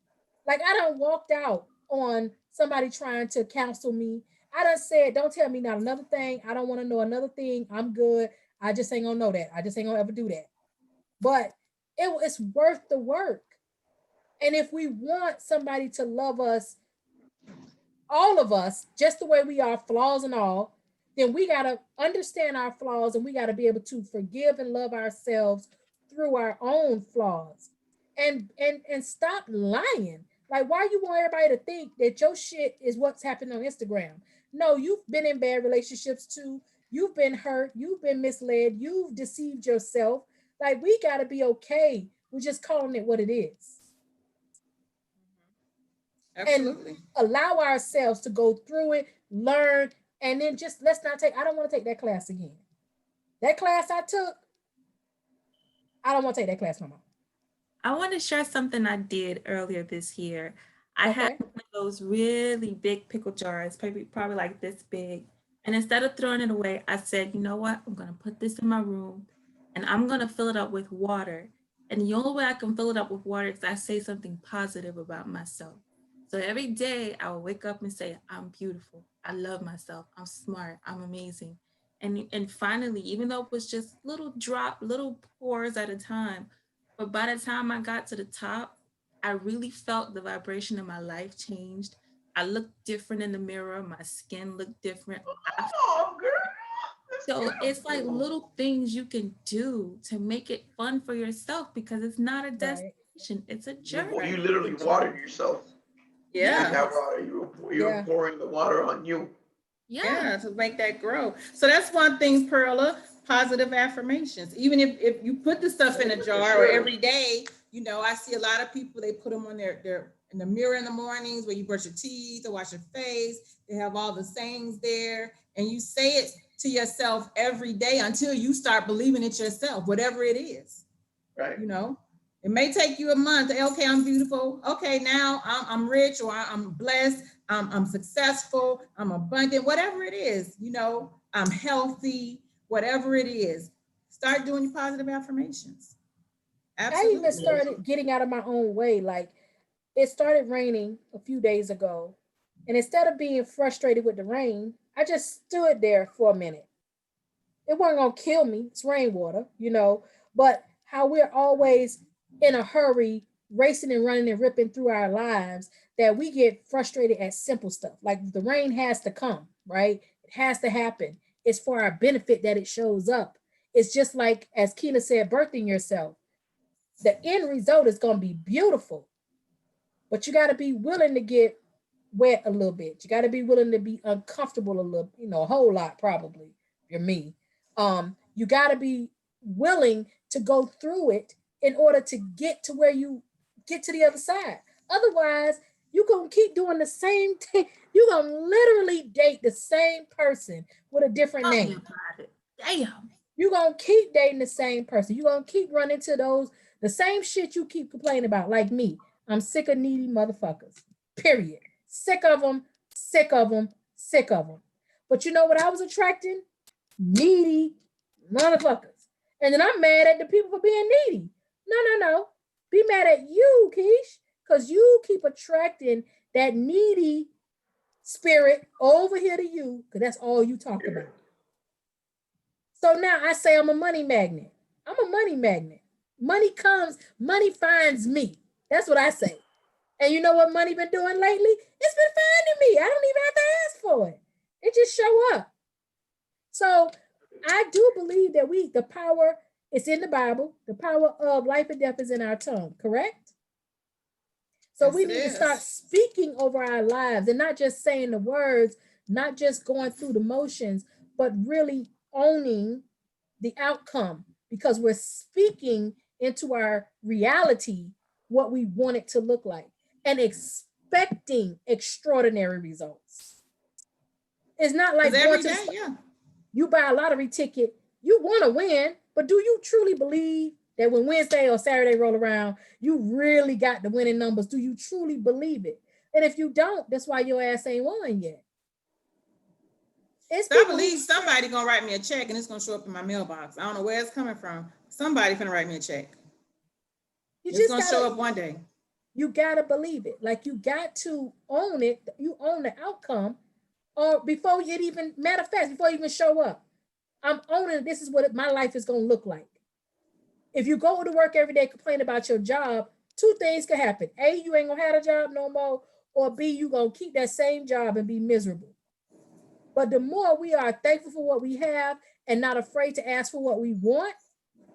Like, I done walked out on somebody trying to counsel me. I done said, don't tell me not another thing. I don't want to know another thing. I'm good. I just ain't gonna know that. I just ain't gonna ever do that. But it's worth the work. And if we want somebody to love us, all of us, just the way we are, flaws and all, then we got to understand our flaws and we got to be able to forgive and love ourselves through our own flaws. And stop lying. Like, why you want everybody to think that your shit is what's happening on Instagram? No, you've been in bad relationships too. You've been hurt, you've been misled, you've deceived yourself. Like, we got to be okay with just calling it what it is and Absolutely. allow ourselves to go through it, learn, and then just let's not take. I don't want to take that class again. That class I took, I don't want to take that class no more. I want to share something I did earlier this year. I had Okay. one of those really big pickle jars, probably like this big. And instead of throwing it away, I said, you know what? I'm going to put this in my room and I'm gonna fill it up with water. And the only way I can fill it up with water is I say something positive about myself. So every day I will wake up and say, I'm beautiful. I love myself. I'm smart. I'm amazing. And finally, even though it was just little drop, little pores at a time, but by the time I got to the top, I really felt the vibration of my life changed. I looked different in the mirror. My skin looked different. Oh, girl, that's So it's like beautiful. little things you can do to make it fun for yourself because it's not a Right. destination, it's a You journey. The literally watered journey. yourself with Yeah. that Yes, water. You were Yeah. pouring the water on you. yeah. Yeah, to make that grow. So that's one thing, Perla, positive affirmations. Even if you put the stuff in a For jar or sure. every day, I see a lot of people, they put them on their in the mirror in the mornings where you brush your teeth or wash your face. They have all the sayings there. And you say it to yourself every day until you start believing it yourself, whatever it is. Right. you know it may take you a month. Okay, I'm beautiful. Okay, now I'm rich, or I'm blessed. I'm successful. I'm abundant. Whatever it is, I'm healthy. Whatever it is, start doing your positive affirmations. I even Absolutely. started getting out of my own way. Like it started raining a few days ago. And instead of being frustrated with the rain, I just stood there for a minute. It wasn't gonna kill me. It's rainwater. But how we're always in a hurry, racing and running and ripping through our lives, that we get frustrated at simple stuff. Like the rain has to come, right? It has to happen. It's for our benefit that it shows up. It's just like, as Keena said, birthing yourself. The end result is gonna be beautiful, but you got to be willing to get wet a little bit. You got to be willing to be uncomfortable a little, a whole lot probably. If you're me, you got to be willing to go through it in order to get to where you get to the other side. Otherwise, you're gonna keep doing the same thing. You're gonna literally date the same person with a different Tell me name. about it. Damn. You're gonna keep dating the same person. You're gonna keep running to the same shit you keep complaining about, like me. I'm sick of needy motherfuckers. Period. Sick of them, sick of them, sick of them. But you know what I was attracting? Needy motherfuckers. And then I'm mad at the people for being needy. No, no, no. Be mad at you, Keish, because you keep attracting that needy spirit over here to you, because that's all you talk about. So now I say I'm a money magnet. I'm a money magnet. Money comes, money finds me. That's what I say. And you know what money been doing lately? It's been finding me. I don't even have to ask for it. It just show up. So I do believe that the power is in the Bible. The power of life and death is in our tongue, correct? So Yes, we it need to start is. speaking over our lives and not just saying the words, not just going through the motions, but really owning the outcome, because we're speaking into our reality what we want it to look like and expecting extraordinary results. It's not Because like going every to the day, yeah. you buy a lottery ticket, you want to win, but do you truly believe that when Wednesday or Saturday roll around, you really got the winning numbers? Do you truly believe it? And if you don't, that's why your ass ain't won yet. It's So I people who believe somebody gonna write me a check and it's gonna show up in my mailbox. I don't know where it's coming from. Somebody gonna write me a check. you It's just gonna show gotta up one day. you gotta believe it. Like you got to own it. You own the outcome, or before it even manifests, before it even show up. I'm owning this is what my life is gonna look like. If you go to work every day complain about your job, two things can happen. A, you ain't gonna have a job no more, or B, you gonna keep that same job and be miserable. But the more we are thankful for what we have and not afraid to ask for what we want,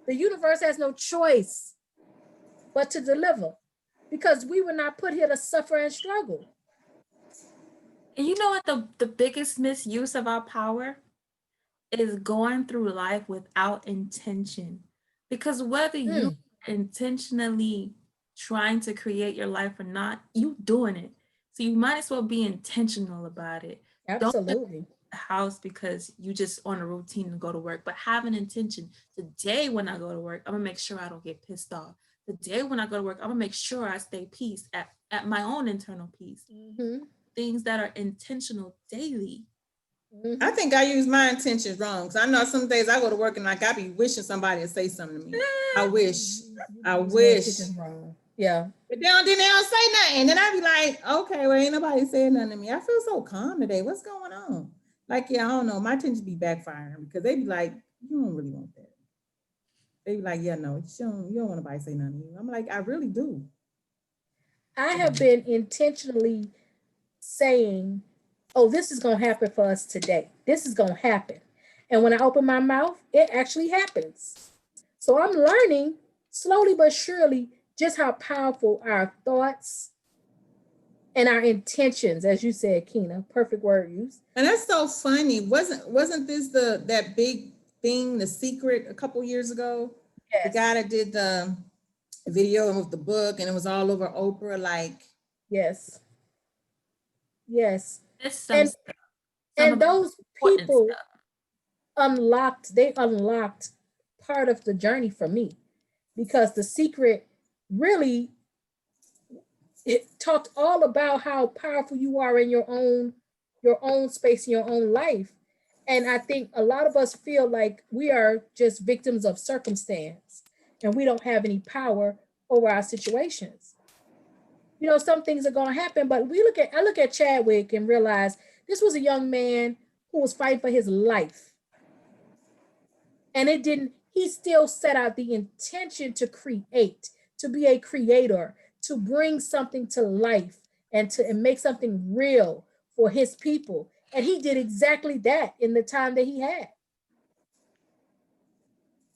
the universe has no choice but to deliver, because we were not put here to suffer and struggle. And you know what the biggest misuse of our power is going through life without intention. Because whether you Mm, intentionally trying to create your life or not, you doing it. So you might as well be intentional about it. Don't just absolutely. the house because you just on a routine to go to work, but have an intention. Today when I go to work, I'm gonna make sure I don't get pissed off. Today when I go to work, I'm gonna make sure I stay peace at my own internal peace. Mm-hmm. Things that are intentional daily. Mhm. I think I use my intentions wrong. Cause I know some days I go to work and like I be wishing somebody would say something to me. I wish. I Using your wish. intentions wrong. Yeah. But then they don't say nothing. Then I be like, okay, well, ain't nobody saying nothing to me. I feel so calm today. What's going on? Like, yeah, I don't know. My intentions be backfiring because they be like, you don't really want that. They be like, yeah, no, you don't want nobody to say nothing to you. I'm like, I really do. I have been intentionally saying, oh, this is going to happen for us today. This is going to happen. And when I open my mouth, it actually happens. So I'm learning slowly but surely just how powerful our thoughts and our intentions, as you said, Keena, perfect word use. And that's so funny. Wasn't this that big thing, The Secret, a couple years ago? The guy Yes. that did the video with the book and it was all over Oprah, like Yes. Yes. It's And some and of the those important people stuff. they unlocked part of the journey for me because The Secret really it talked all about how powerful you are in your own space in your own life. And I think a lot of us feel like we are just victims of circumstance and we don't have any power over our situations. You know, some things are going to happen, but I look at Chadwick and realize this was a young man who was fighting for his life. And it didn't, he still set out the intention to create, to be a creator, to bring something to life and make something real for his people. And he did exactly that in the time that he had.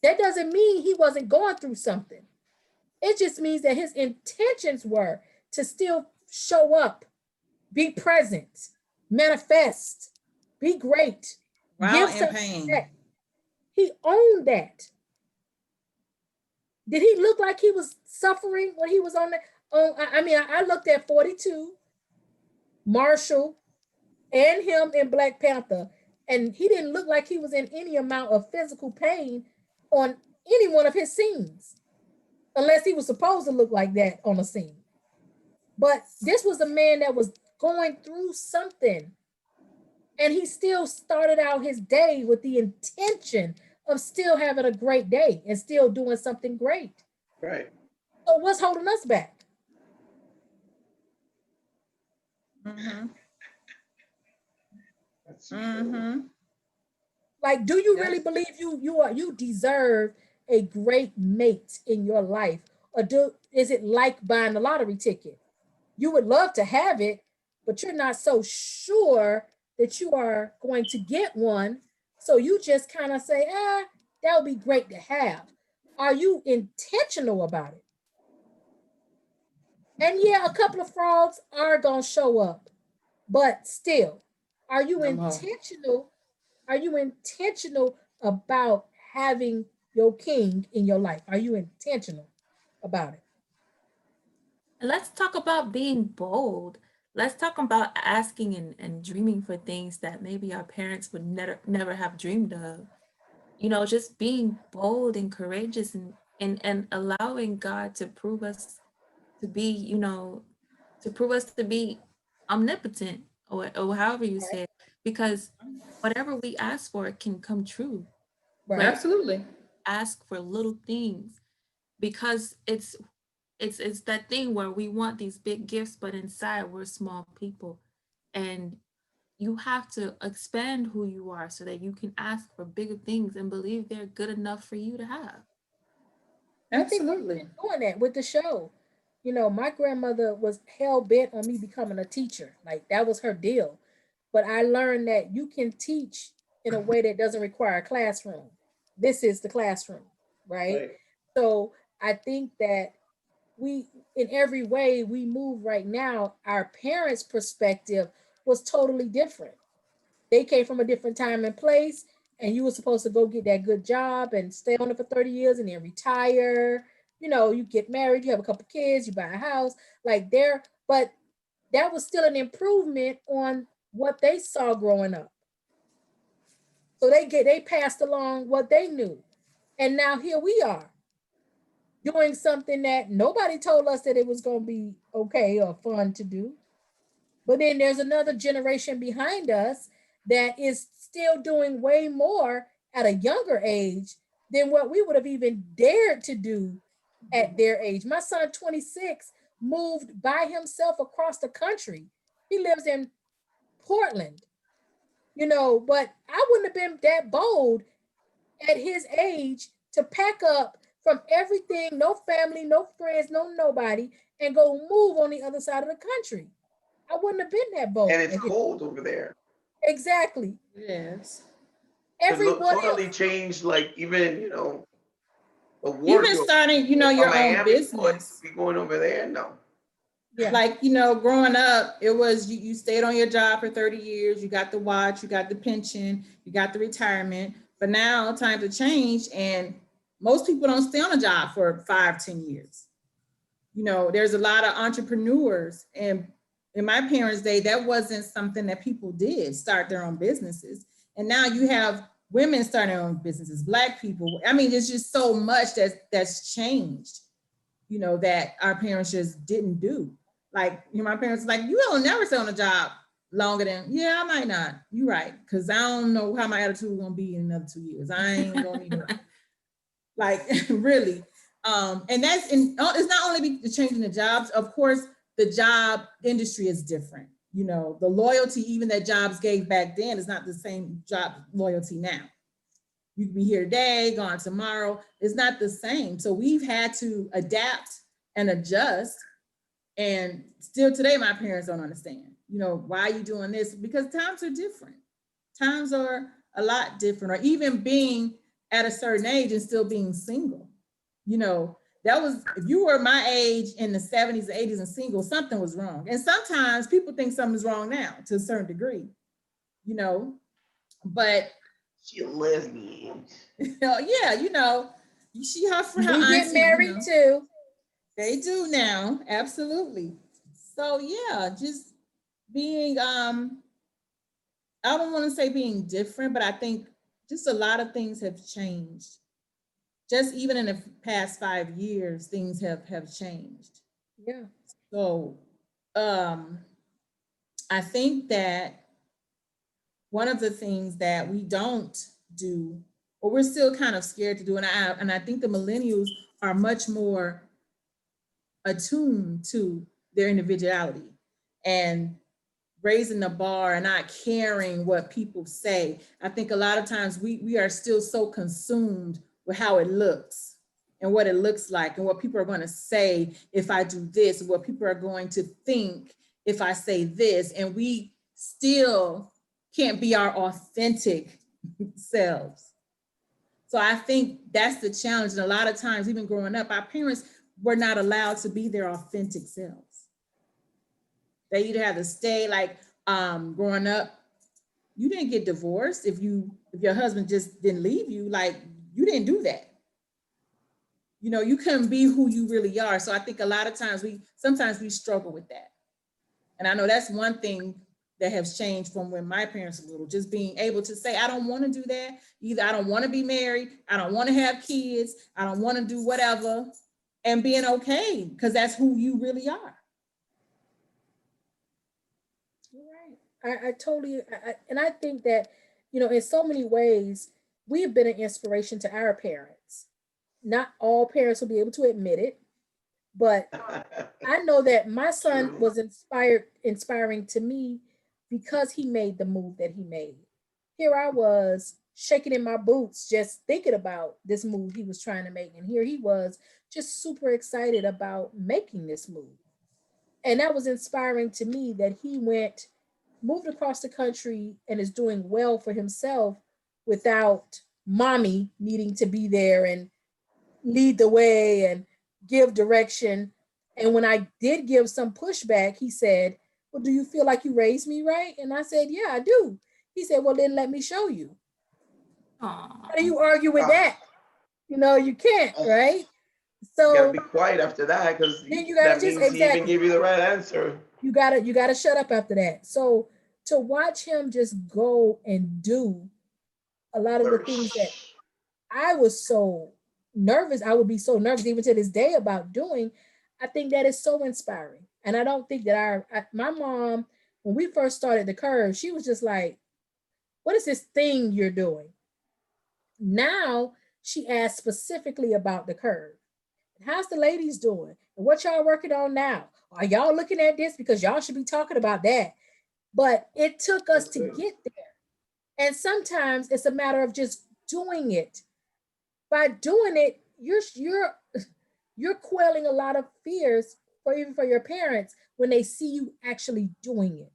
That doesn't mean he wasn't going through something. It just means that his intentions were to still show up, be present, manifest, be great, wow give in something pain. back. He owned that. Did he look like he was suffering when he was on the on I mean I looked at 42, Marshall, and him in Black Panther, and he didn't look like he was in any amount of physical pain on any one of his scenes, unless he was supposed to look like that on a scene. But this was a man that was going through something, and he still started out his day with the intention of still having a great day and still doing something great. Right. So what's holding us back? Mm-hmm. That's true. Mm-hmm. Like, do you Yep. really believe you deserve a great mate in your life, or is it like buying a lottery ticket? You would love to have it, but you're not so sure that you are going to get one. So you just kind of say, that would be great to have. Are you intentional about it? And yeah, a couple of frogs are gonna show up, but still, are you No more. intentional are you intentional about having your king in your life? Are you intentional about it? And let's talk about being bold. Let's talk about asking and dreaming for things that maybe our parents would never have dreamed of. You know, just being bold and courageous and allowing God to prove us to be, you know, to prove us to be omnipotent or however you say it. Because whatever we ask for can come true. But Right. Absolutely. ask for little things because it's that thing where we want these big gifts, but inside we're small people. And you have to expand who you are so that you can ask for bigger things and believe they're good enough for you to have. I think we've Absolutely. been doing that with the show. You know, my grandmother was hell bent on me becoming a teacher. Like that was her deal. But I learned that you can teach in a way that doesn't require a classroom. This is the classroom, right? Right. So I think that we in every way we move right now, our parents' perspective was totally different. They came from a different time and place, and you were supposed to go get that good job and stay on it for 30 years and then retire. You know, you get married, you have a couple kids, you buy a house, like there, but that was still an improvement on what they saw growing up. So they passed along what they knew. And now here we are doing something that nobody told us that it was going to be okay or fun to do. But then there's another generation behind us that is still doing way more at a younger age than what we would have even dared to do at their age. My son, 26, moved by himself across the country. He lives in Portland, but I wouldn't have been that bold at his age to pack up from everything, no family, no friends, no nobody, and go move on the other side of the country. I wouldn't have been that bold. And it's cold over there. Exactly. Yes. Everyone Totally else. changed, like even a Even wardrobe. starting, From your own Miami, business. be going over there? No. Yeah. Like, growing up, it was you stayed on your job for 30 years, you got the watch, you got the pension, you got the retirement. But now times have changed, and most people don't stay on a job for 5-10 years. There's a lot of entrepreneurs, and in my parents' day, that wasn't something that people did, start their own businesses. And now you have women starting their own businesses, Black people. I mean, there's just so much that's changed, that our parents just didn't do. Like, my parents like, you don't never stay on a job longer than, yeah, I might not. You're right. Cause I don't know how my attitude is gonna be in another 2 years. I ain't gonna even like really. And it's not only the changing the jobs, of course, the job industry is different. The loyalty even that jobs gave back then is not the same job loyalty now. You can be here today, gone tomorrow. It's not the same. So we've had to adapt and adjust. And still today, my parents don't understand, why are you doing this? Because times are different. Times are a lot different. Or even being at a certain age and still being single. That was, if you were my age in the 70s, 80s and single, something was wrong. And sometimes people think something's wrong now to a certain degree, but She a lesbian. yeah, you see her for her We auntie, get married too. They do now, absolutely. So yeah, just being I don't want to say being different, but I think just a lot of things have changed. Just even in the past 5 years, things have changed. Yeah. So I think that one of the things that we don't do, or we're still kind of scared to do, and I think the millennials are much more attuned to their individuality and raising the bar and not caring what people say. I think a lot of times we are still so consumed with how it looks and what it looks like and what people are going to say if I do this, what people are going to think if I say this, and we still can't be our authentic selves. So I think that's the challenge. And a lot of times, even growing up, our parents were not allowed to be their authentic selves. They either had to stay like growing up, you didn't get divorced if your husband just didn't leave you, like you didn't do that. You couldn't be who you really are. So I think a lot of times sometimes we struggle with that. And I know that's one thing that has changed from when my parents were little, just being able to say, I don't want to do that. Either I don't want to be married, I don't want to have kids, I don't want to do whatever, and being okay, because that's who you really are. You're right. I totally, and I think that, in so many ways, we have been an inspiration to our parents. Not all parents will be able to admit it, but I know that my son was inspiring to me because he made the move that he made. Here I was shaking in my boots, just thinking about this move he was trying to make. And here he was just super excited about making this move. And that was inspiring to me that he moved across the country and is doing well for himself without mommy needing to be there and lead the way and give direction. And when I did give some pushback, he said, well, do you feel like you raised me right? And I said, yeah, I do. He said, well, then let me show you. How do you argue with that? You can't, right? You gotta So be quiet after that, because then you gotta that just means he even exactly gave you the right answer. you gotta shut up after that. So to watch him just go and do a lot of the things that I was so nervous, I would be so nervous even to this day about doing, I think that is so inspiring. And I don't think that my mom, when we first started the Curve, she was just like, What is this thing you're doing? Now she asked specifically about the curve. How's the ladies doing? And what y'all working on now? Are y'all looking at this? Because y'all should be talking about that. But it took us to get there. And sometimes it's a matter of just doing it. By doing it, you're quelling a lot of fears for even for your parents when they see you actually doing it.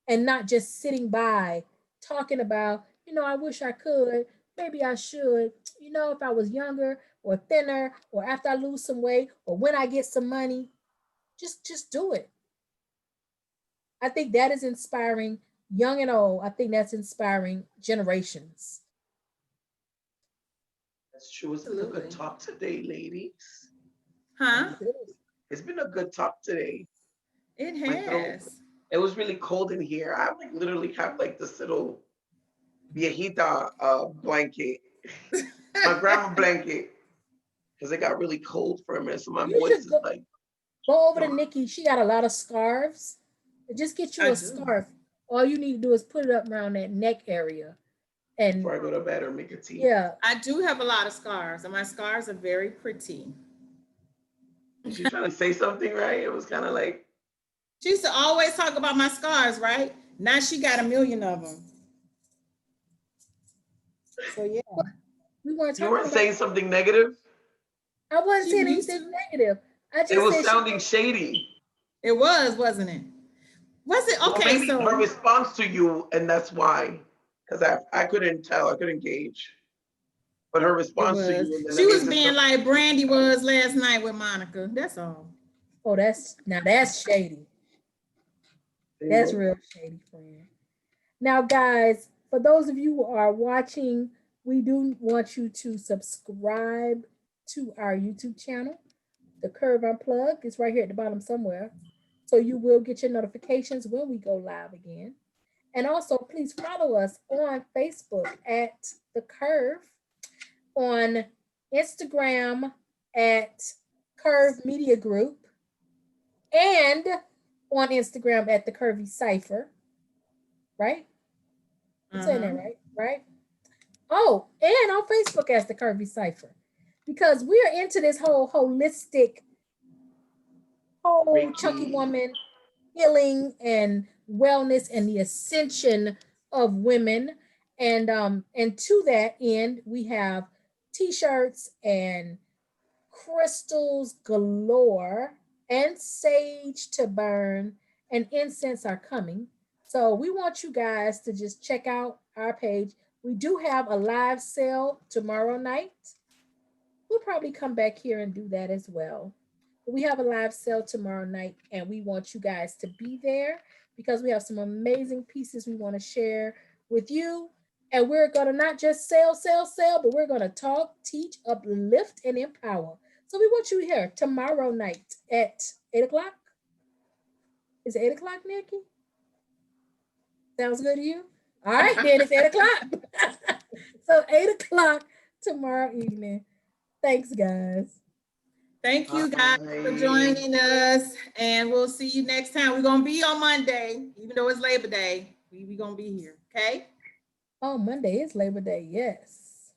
And not just sitting by talking about, I wish I could, maybe I should, if I was younger or thinner, or after I lose some weight, or when I get some money, just do it. I think that is inspiring young and old. I think that's inspiring generations. That's true. It's been a good talk today, ladies. Huh? It's been a good talk today. It My throat, has. it was really cold in here. I like literally have like this little viejita blanket, my grandma blanket, because it got really cold for a minute. So my You voice should is go, like, go over to Nikki. She got a lot of scarves. Just get you I a do. scarf. All you need to do is put it up around that neck area. And before I go to bed or make a tea. yeah, I do have a lot of scars, and my scars are very pretty. She's trying to say something, right? It was kind of like, She used to always talk about my scars, right? Now she got a million of them. So yeah. we weren't you talking weren't about. saying something negative. I wasn't She saying used anything to. negative. I It just was said sounding shady. It was, wasn't it? Was it? Well, Okay, maybe her so response to you, and that's why, because I couldn't tell, I couldn't gauge. But her it response to was. you, and then She that was makes it being sound. like Brandy was last night with Monica. That's all. oh, that's shady. There you That's go. real shady, friend. Now, guys, for those of you who are watching, we do want you to subscribe to our YouTube channel. The Curve Unplugged is right here at the bottom somewhere. So you will get your notifications when we go live again. And also, please follow us on Facebook at The Curve, on Instagram at Curve Media Group, and on Instagram at The Curvy Cipher. Right? I'm saying that right? Right? Oh, and on Facebook as The Curvy Cipher. Because we are into this whole holistic, whole chunky Reiki. woman healing and wellness and the ascension of women. And to that end, we have t-shirts and crystals galore and sage to burn and incense are coming. So we want you guys to just check out our page. We do have a live sale tomorrow night. We'll probably come back here and do that as well. We have a live sale tomorrow night, and we want you guys to be there because we have some amazing pieces we want to share with you. And we're going to not just sell, but we're going to talk, teach, uplift, and empower. So we want you here tomorrow night at 8 o'clock. Is it 8 o'clock, Nikki? Sounds good to you? All right, then it's 8 o'clock. So 8 o'clock tomorrow evening. Thanks, guys. Thank you guys for joining us, and we'll see you next time. We're gonna be on Monday, even though it's Labor Day. We're gonna be here, okay? Oh, Monday is Labor Day. Yes.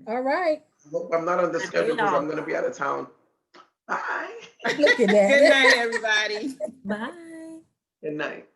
All right. I hope I'm not on the schedule because I'm gonna be out of town. Bye. Look at that. Good night, everybody. Bye. Good night.